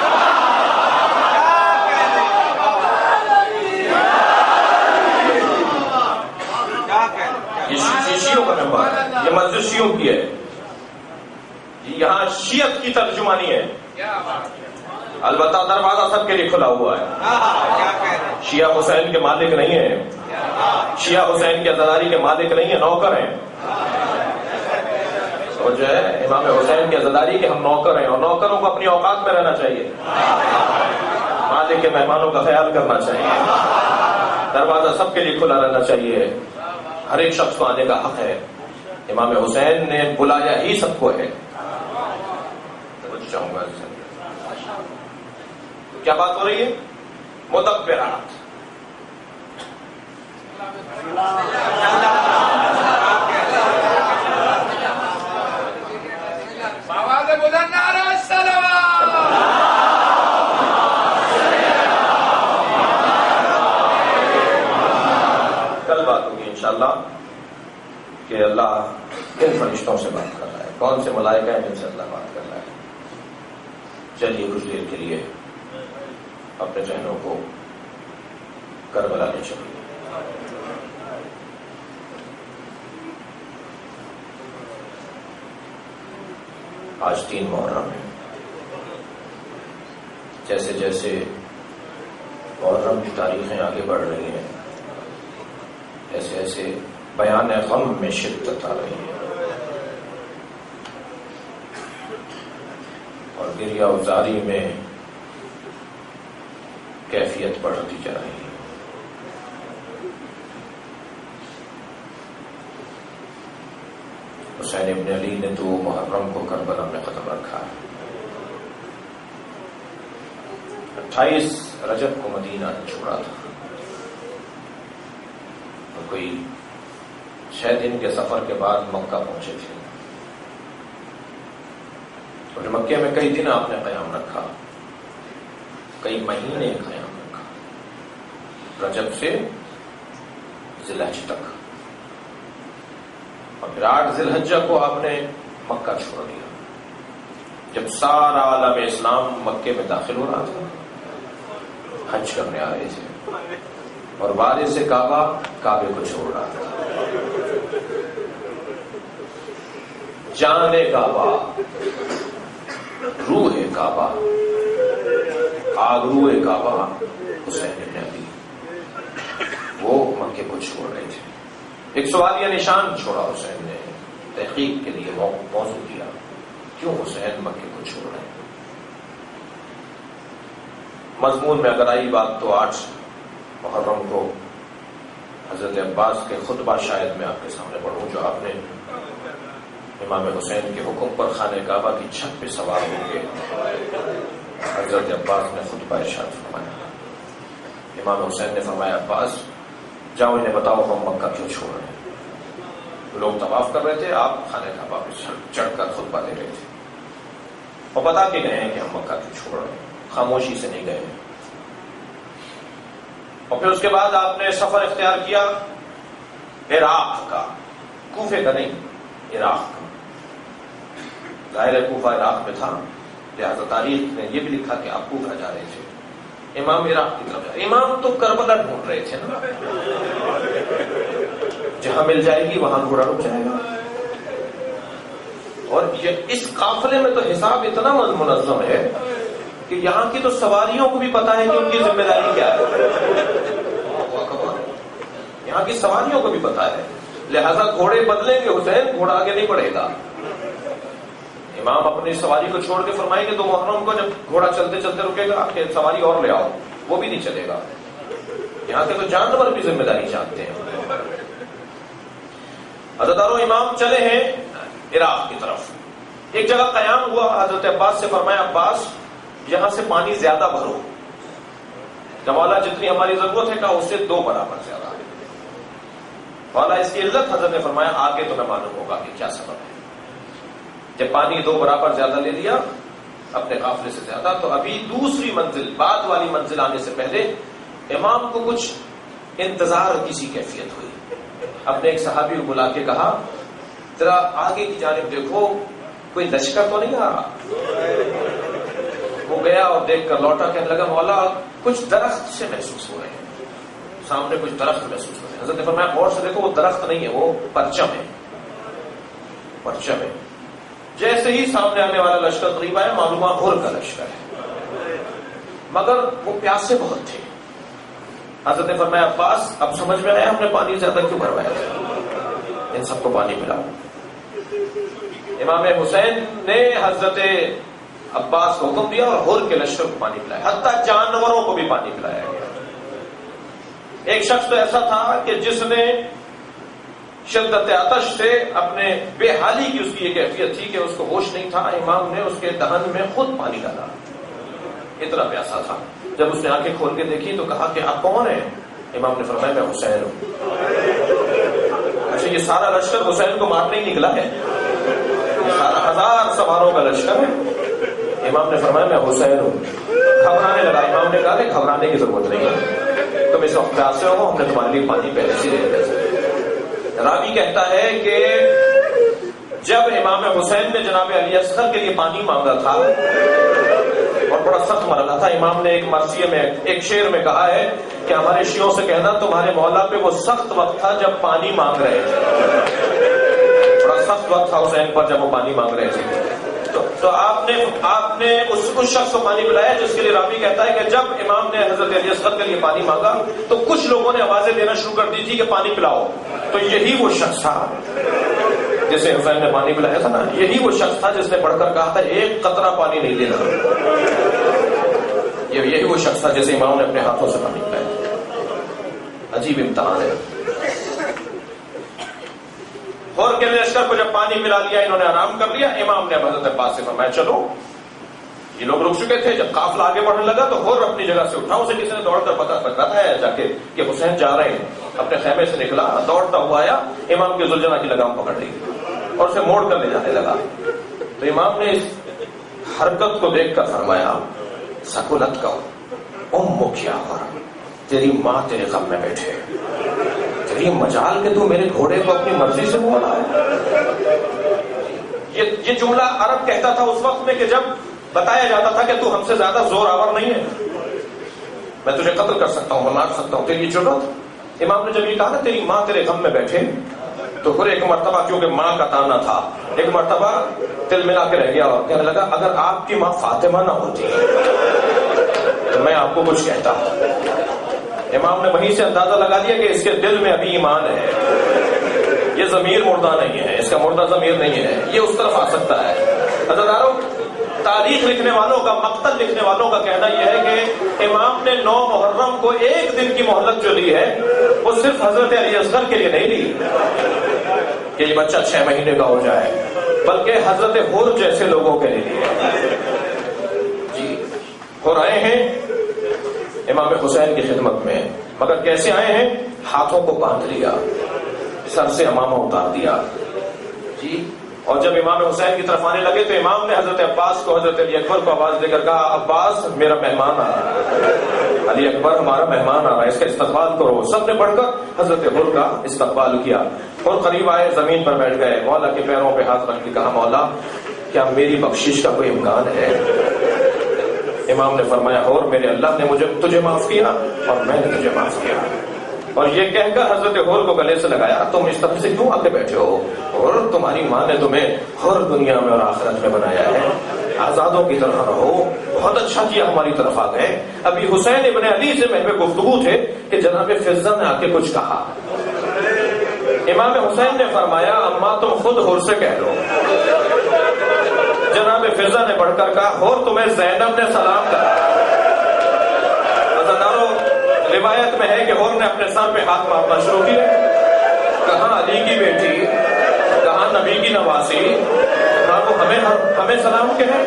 یہ شیعوں کا ممبر ہے، یہ مسجد شیعوں کی ہے. یہاں شیعت کی ترجمانی ہے. البتہ دروازہ سب کے لیے کھلا ہوا ہے. شیعہ حسین کے مالک نہیں ہیں، شیعہ حسین کی عزاداری کے مالک نہیں ہیں، نوکر ہیں. اور جو ہے امام حسین کی عزاداری کے ہم نوکر ہیں، اور نوکروں کو اپنی اوقات میں رہنا چاہیے، مالک کے مہمانوں کا خیال کرنا چاہیے. دروازہ سب کے لیے کھلا رہنا چاہیے، ہر ایک شخص کو آنے کا حق ہے. امام حسین نے بلایا ہی سب کو ہے. چاہوں گا کیا بات ہو رہی ہے؟ مدبرات. کل بات ہوگی انشاءاللہ کہ اللہ کن فرشتوں سے بات کر رہا ہے، کون سے ملائکہ ہیں جن سے اللہ بات کر رہا ہے. چلیے کچھ دیر کے لیے اپنے ذہنوں کو کربلا لے چلیے. آج 3 محرم ہے. جیسے جیسے محرم کی تاریخیں آگے بڑھ رہی ہیں، ایسے ایسے بیان غم میں شدت آ رہی ہے اور گریہ وزاری میں کیفیت بڑھتی جا رہی ہے. حسین ابن علی نے تو محرم کو کربلا میں قدم رکھا ہے. 28 رجب کو مدینہ چھوڑا تھا اور کوئی 6 دن کے سفر کے بعد مکہ پہنچے تھے. اور مکے میں کئی دن آپ نے قیام رکھا، کئی مہینے قیام رکھا، رجب سے ذی الحجہ تک. اور پھر 8 ذی الحجہ کو آپ نے مکہ چھوڑ دیا، جب سارا عالم اسلام مکے میں داخل ہو رہا تھا، حج کرنے آ رہے تھے، اور وارث کعبہ کعبے کو چھوڑ رہا تھا. جان کعبہ، روح کعبہ، آگروح کعبہ حسین ابن علی، وہ مکے کو چھوڑ رہے تھے. ایک سوالیہ نشان چھوڑا حسین نے، تحقیق کے لیے موضوع دیا، کیوں حسین مکے کو چھوڑ رہے ہیں. مضمون میں اگر آئی بات تو 8 محرم کو حضرت عباس کے خطبہ شاید میں آپ کے سامنے پڑھوں، جو آپ نے امام حسین کے حکم پر خانہ کعبہ کی چھت پہ سوار ہو کے حضرت عباس نے خطبہ ارشاد فرمایا. امام حسین نے فرمایا عباس جاؤ انہیں بتاؤ ہم مکہ کیوں چھوڑ رہے ہیں. لوگ طواف کر رہے تھے، آپ خانہ کعبہ پہ چڑھ کر خطبہ دے رہے تھے، اور بتا کے گئے ہیں کہ ہم مکہ کیوں چھوڑ رہے ہیں، خاموشی سے نہیں گئے ہیں. اور پھر اس کے بعد آپ نے سفر اختیار کیا عراق کا، کوفے کا نہیں، عراق کا. ظاہر کوفہ عراق میں تھا، لہذا تاریخ نے یہ بھی لکھا کہ آپ کوفہ جا رہے تھے. امام عراق کی طرف جا، امام تو کربلا ڈھونڈ رہے تھے نا، جہاں مل جائے گی وہاں گھوڑا رک جائے گا. اور اس قافلے میں تو حساب اتنا منظم ہے کہ یہاں کی تو سواریوں کو بھی پتا ہے کہ ان کی ذمہ داری کیا ہے. یہاں کی سواریوں کو بھی پتا ہے, لہذا گھوڑے بدلیں گے حسین, گھوڑا آگے نہیں بڑھے گا. امام اپنی سواری کو چھوڑ کے فرمائیں گے تو محرم کو جب گھوڑا چلتے چلتے رکے گا کہ سواری اور لے آؤ, وہ بھی نہیں چلے گا. یہاں کے تو جانور بھی ذمہ داری چاہتے ہیں. عزادارو, امام چلے ہیں عراق کی طرف. ایک جگہ قیام ہوا, حضرت عباس سے فرمایا عباس یہاں سے پانی زیادہ بھرو. مولا جتنی ہماری ضرورت ہے کہا اس سے 2 برابر زیادہ ہے. مولا اس کی علت حضرت نے فرمایا آگے تمہیں معلوم ہوگا کہ کیا سبب ہے. جب پانی 2 برابر زیادہ لے لیا اپنے قافلے سے زیادہ, تو ابھی دوسری منزل, بعد والی منزل آنے سے پہلے امام کو کچھ انتظار کسی کیفیت ہوئی. اپنے ایک صحابی کو بلا کے کہا ذرا آگے کی جانب دیکھو کوئی لشکر تو نہیں آ رہا. وہ گیا اور دیکھ کر لوٹا, کہنے لگا مولا کچھ درخت سے محسوس ہو رہے ہیں, سامنے کچھ درخت محسوس ہو رہے ہیں. حضرت نے فرمایا غور سے دیکھو وہ درخت نہیں ہے, وہ پرچم ہے. پرچم ہے. جیسے ہی سامنے آنے والا لشکر قریب آیا معلوم ہوا ہور کا لشکر ہے, مگر وہ پیاسے بہت تھے. حضرت نے فرمایا عباس اب سمجھ میں آیا ہم نے پانی زیادہ کیوں بھروایا, ان سب کو پانی پلاؤ. امام حسین نے حضرت عباس کو حکم دیا اور ہور کے لشکر کو پانی پلایا, حتیٰ جانوروں کو بھی پانی پلایا گیا. ایک شخص تو ایسا تھا کہ جس نے شدت آتش سے اپنے بے حالی کی اس کی یہ کیفیت تھی کہ اس کو ہوش نہیں تھا. امام نے اس کے دہن میں خود پانی ڈالا, اتنا پیاسا تھا. جب اس نے آنکھیں کھول کے دیکھی تو کہا کہ آپ کون ہیں؟ امام نے فرمایا میں حسین ہوں. اچھا, یہ سارا لشکر حسین کو مارنے ہی نکلا ہے, 1000 سواروں کا لشکر ہے. امام نے فرمایا میں حسین ہوں. گھبرانے لگا. امام نے کہا کہ گھبرانے کی ضرورت نہیں ہے, تم اس وقت پیاسے ہو, ہم نے تمہارے لیے پانی پہلے سے دے دیا. راوی کہتا ہے کہ جب امام حسین نے جناب علی اصغر کے لیے پانی مانگا تھا اور بڑا سخت مرحلہ تھا, امام نے ایک مرثیے میں ایک شعر میں کہا ہے کہ ہمارے شیعوں سے کہنا تمہارے مولا پہ وہ سخت وقت تھا جب پانی مانگ رہے تھے. بڑا سخت وقت تھا حسین پر جب وہ پانی مانگ رہے تھے. تو آپ نے اس شخص کو پانی پلایا جس کے لیے راوی کہتا ہے کہ جب امام نے حضرت علی اصغر کے لیے پانی مانگا تو کچھ لوگوں نے آوازیں دینا شروع کر دی تھی کہ پانی پلاؤ. تو یہی وہ شخص تھا جسے حسین نے پانی پلایا تھا نا, یہی وہ شخص تھا جس نے پڑھ کر کہا تھا ایک قطرہ پانی نہیں دینا. یہی وہ شخص تھا جسے امام نے اپنے ہاتھوں سے پانی پلایا. عجیب امتحان ہے. اور کے لشکر کو جب پانی پلا لیا, انہوں نے آرام کر لیا. امام نے حضرت عباس سے فرمایا چلو. یہ لوگ رک چکے تھے. جب قافلہ آگے بڑھنے لگا تو اور اپنی جگہ سے اٹھا, اسے کسی نے دوڑ کر بتایا جا کے کہ حسین جا رہے ہیں. اپنے خیمے سے نکلا, دوڑتا ہوا آیا, امام کی ذوالجناح کی لگام پکڑ لی اور اسے موڑ کر لے جانے لگا. تو امام نے اس حرکت کو دیکھ کر فرمایا سکولت کا کیا ہوا, تیری ماں تیرے غم میں بیٹھے, تیری مجال کہ تو میرے گھوڑے کو اپنی مرضی سے موڑا ہے. یہ جملہ عرب کہتا تھا اس وقت میں کہ جب بتایا جاتا تھا کہ تو ہم سے زیادہ زور آور نہیں ہے, میں تجھے قتل کر سکتا ہوں, میں مار سکتا ہوں, تیری ضرورت. امام نے جب یہ کہا نا تیری ماں تیرے غم میں بیٹھے, تو پھر ایک مرتبہ کیونکہ ماں کا تانا تھا, ایک مرتبہ دل ملا کے رہ گیا اور کہنے لگا اگر آپ کی ماں فاطمہ نہ ہوتی تو میں آپ کو کچھ کہتا. امام نے وہیں سے اندازہ لگا دیا کہ اس کے دل میں ابھی ایمان ہے, یہ ضمیر مردہ نہیں ہے, اس کا مردہ ضمیر نہیں ہے, یہ اس طرف آ سکتا ہے. عزیزانو, تاریخ لکھنے والوں کا, مقتل لکھنے والوں کا کہنا یہ ہے کہ امام نے 9 محرم کو 1 دن کی مہلت جو لی ہے وہ صرف حضرت علی اصغر کے لیے نہیں لی کہ یہ بچہ 6 مہینے کا ہو جائے, بلکہ حضرت ہور جیسے لوگوں کے لیے جی ہور آئے ہیں امام حسین کی خدمت میں. مگر کیسے آئے ہیں؟ ہاتھوں کو باندھ لیا, سر سے امامہ اتار دیا جی. اور جب امام حسین کی طرف آنے لگے تو امام نے حضرت عباس کو, حضرت علی اکبر کو آواز دے کر کہا عباس میرا مہمان آ رہا ہے, علی اکبر ہمارا مہمان آ رہا ہے, اس کا استقبال کرو. سب نے بڑھ کر حضرت ہور کا استقبال کیا اور قریب آئے, زمین پر بیٹھ گئے, مولا کے پیروں پہ ہاتھ رکھ کے کہا مولا کیا میری بخشش کا کوئی امکان ہے؟ امام نے فرمایا ہور میرے اللہ نے تجھے معاف کیا اور میں نے تجھے معاف کیا. اور یہ کہہ کر حضرت حور کو گلے سے لگایا تم اس طرح سے کیوں آ کے بیٹھے ہو، اور تمہاری ماں نے تمہیں ہر دنیا میں اور آخرت میں بنایا ہے، آزادوں کی طرح رہو، بہت اچھا کیا ہماری طرف آ گئے۔ ابھی حسین ابن علی سے محو گفتگو تھے کہ جناب فضہ نے آ کے کچھ کہا۔ امام حسین نے فرمایا اماں تم خود حور سے کہہ لو۔ جناب فضہ نے بڑھ کر کہا حور تمہیں زینب نے سلام کرا۔ عزیزانو روایت میں ہے کہ حور نے اپنے سر پہ ہاتھ مارنا شروع کیا، کہاں علی کی بیٹی، کہاں نبی کی نواسی، کہاں وہ ہمیں سلام کہے۔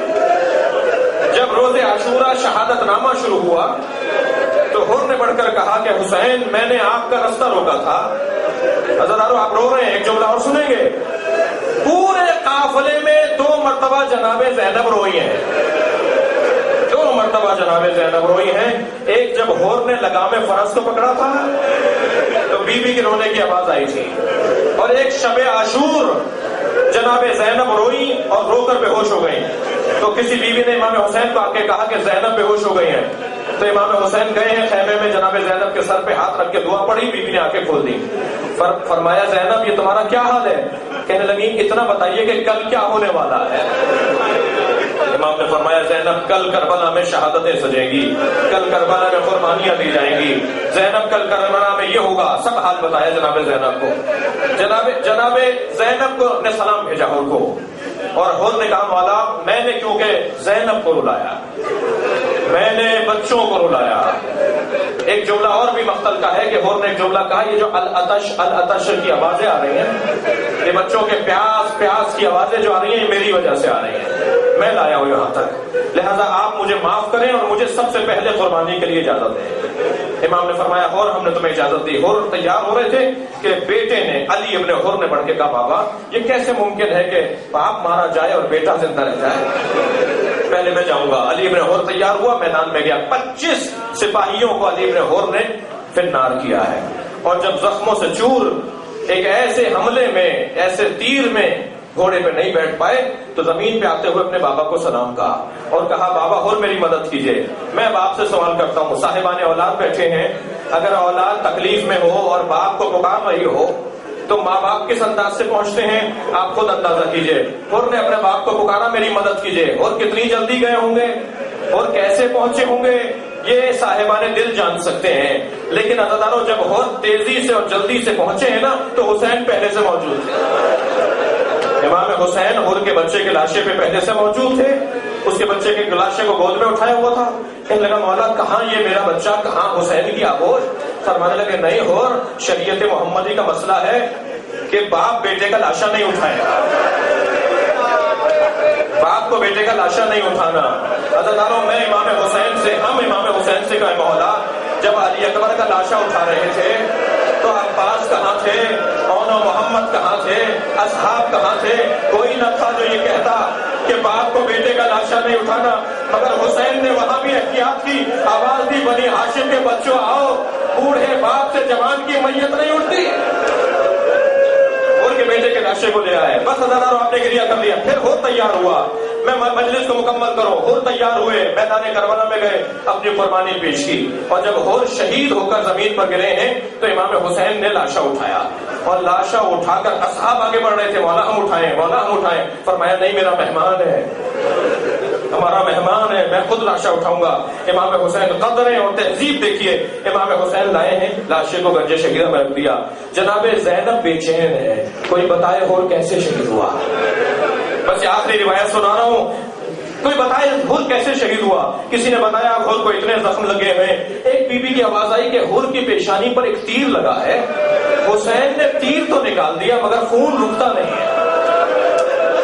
جب روز عاشورہ شہادت نامہ شروع ہوا تو حور نے بڑھ کر کہا کہ حسین میں نے آپ کا رستہ روکا تھا۔ عزیزانو آپ رو رہے ہیں، ایک جملہ اور سنیں گے، پورے قافلے میں 2 مرتبہ جناب زینب روئی ہیں، 2 مرتبہ جناب زینب روئی ہیں۔ ایک جب حور نے لگام فرس کو پکڑا تھا تو بی بی کے رونے کی آواز آئی تھی، اور ایک شب عاشور جناب زینب روئی اور رو کر بے ہوش ہو گئی، تو کسی بیوی نے امام حسین کو آ کے کہا کہ زینب بے ہوش ہو گئی ہیں، تو امام حسین گئے ہیں خیمے میں، جناب زینب کے سر پہ ہاتھ رکھ کے دعا پڑھی، بیوی نے آ کے کھول دی۔ فرمایا زینب یہ تمہارا کیا حال ہے؟ کہنے لگی اتنا بتائیے کہ کل کیا ہونے والا ہے؟ امام نے فرمایا زینب کل کربلا میں شہادتیں سجیں گی، کل کربلا میں قربانیاں دی جائیں گی، زینب کل کربلا میں یہ ہوگا، سب حال بتایا جناب زینب کو۔ جناب زینب کو نے سلام بھیجا حور کو، اور حور نے کہا مولا میں نے کیونکہ زینب کو رلایا، میں نے بچوں کو رلایا۔ ایک جملہ اور بھی مقتل کا ہے کہ حور نے ایک جملہ کہا یہ جو العطش کی آوازیں آ رہی ہیں، یہ بچوں کے پیاس کی آوازیں جو آ رہی ہیں یہ میری وجہ سے آ رہی ہیں، میں لایا ہوں یہاں تک، لہذا آپ مجھے معاف کریں اور مجھے سب سے پہلے قربانی کے لیے اجازت دیں۔ امام نے فرمایا حور ہم نے تمہیں اجازت دی۔ حور تیار ہو رہے تھے کہ بیٹے نے علی ابن حور نے بڑھ کے کہا بابا یہ کیسے ممکن ہے کہ باپ مارا جائے اور بیٹا زندہ رہ جائے، پہلے میں جاؤں گا۔ علی ابن حور تیار ہوا، میدان میں گیا، 25 سپاہیوں کو علی ابن حور نے فنار کیا ہے، اور جب زخموں سے چور ایک ایسے حملے میں، ایسے تیر میں گھوڑے پہ نہیں بیٹھ پائے تو زمین پہ آتے ہوئے اپنے بابا کو سلام کہا اور کہا بابا اور میری مدد کیجئے، میں باپ سے سوال کرتا ہوں، صاحبان اولاد بیٹھے ہیں، اگر اولاد تکلیف میں ہو اور باپ کو پکار رہی ہو تو ماں باپ کس انداز سے پہنچتے ہیں آپ خود اندازہ کیجئے۔ اور نے اپنے باپ کو پکارا میری مدد کیجئے، اور کتنی جلدی گئے ہوں گے اور کیسے پہنچے ہوں گے یہ صاحبان دل جان سکتے ہیں، لیکن عزیزانو جب بہت تیزی سے اور جلدی سے پہنچے ہیں نا تو حسین پہلے سے موجود تھے۔ امام حسین حور کے بچے کے لاشے پہ پہلے سے موجود تھے، اس کے بچے کے لاشے کو گود میں اٹھایا ہوا تھا۔ کہنے لگا مولا کہاں یہ میرا بچہ، کہاں حسین کی آگوش؟ فرمانے لگے نہیں حور شریعت محمدی کا مسئلہ ہے کہ باپ بیٹے کا لاشا نہیں اٹھائے گا، باپ کو بیٹے کا لاشا نہیں اٹھانا۔ عزیزانو میں امام حسین سے، ہم امام حسین سے کہے مولا جب علی اکبر کا لاشا اٹھا رہے تھے تو عباس کہاں تھے، اون و محمد کہاں تھے، اصحاب کہاں تھے؟ کوئی نہ تھا جو یہ کہتا کہ باپ کو بیٹے کا لاشا نہیں اٹھانا، مگر حسین نے وہاں بھی احتیاط کی، آواز دی بنی ہاشم کے بچوں آؤ، بوڑھے باپ سے جوان کی میت نہیں اٹھتی، ان کے بیٹے کے لاشے کو لے آئے، بس ہزاروں آپ نے گریہ کر لیا۔ پھر حور تیار ہوا، میں مجلس کو مکمل کرو، حور تیار ہوئے، میدان کربلا میں گئے، اپنی قربانی پیش کی، اور جب حور شہید ہو کر زمین پر گرے ہیں تو امام حسین نے لاشا اٹھایا، اور لاشا اٹھا کر اصحاب آگے بڑھ رہے تھے، مولا ہم اٹھائیں، مولا ہم اٹھائیں، فرمایا نہیں میرا مہمان ہے، ہمارا مہمان ہے، میں خود لاشا اٹھاؤں گا۔ امام حسین قدریں اور تہذیب دیکھیے، امام حسین لائے ہیں، لاشے کو گنج شہیدہ میں رکھ دیا۔ جناب زینب بے چین ہے، کوئی بتائے حور کیسے شہید ہوا؟ بس یہ آخری روایت سنا رہا ہوں، کوئی بتائے حور کیسے شہید ہوا؟ کسی نے بتایا حور کو اتنے زخم لگے ہوئے، ایک بی بی کی آواز آئی کہ حور کی پیشانی پر ایک تیر لگا ہے، حسین نے تیر تو نکال دیا مگر خون رکتا نہیں ہے،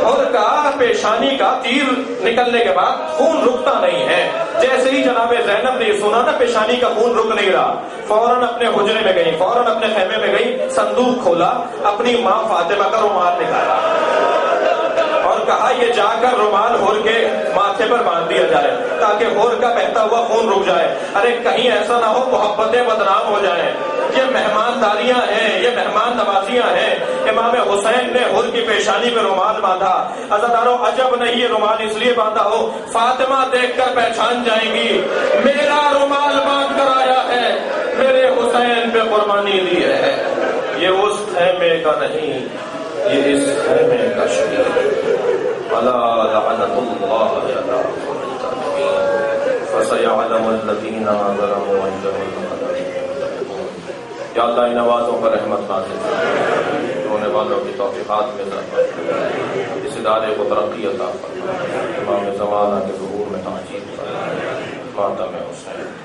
اور کہا پیشانی کا تیر نکلنے کے بعد خون رکتا نہیں ہے۔ جیسے ہی جناب زینب نے یہ سنا نا پیشانی کا خون رک نہیں رہا، فوراً اپنے حجرے میں گئی، فوراً اپنے خیمے میں گئی، صندوق کھولا، اپنی ماں فاطمہ کا رومال نکالا اور کہا یہ جا کر رومال حور کے ماتھے پر باندھ دیا جائے تاکہ حور کا بہتا ہوا خون رک جائے، ارے کہیں ایسا نہ ہو محبتیں بدنام ہو جائیں، یہ مہمانداریاں ہیں، یہ مہمان نوازیاں ہیں۔ امام حسین نے حور کی پیشانی پہ رومال باندھا، عزیزانو عجب نہیں یہ رومال اس لیے باندھا ہو، فاطمہ دیکھ کر پہچان جائیں گی میرا رومال باندھ کر آیا ہے میرے حسین حسین پہ قربانی دی ہے، یہ اس خیمے کا نہیں، یہ اس خیمے کا شہید۔ الا لعنت اللہ علی الکاذبین فسیعلم الذین ظلموا ائی منقلب ينقلبون۔ یا اللہ ان آوازوں پر رحمت نازل فرما، رونے والوں کی توفیقات میں اضافہ فرما، اس ادارے کو ترقی عطا فرما، امام زمانہ کے ظہور میں تعجیل فرما، ماتم حسین۔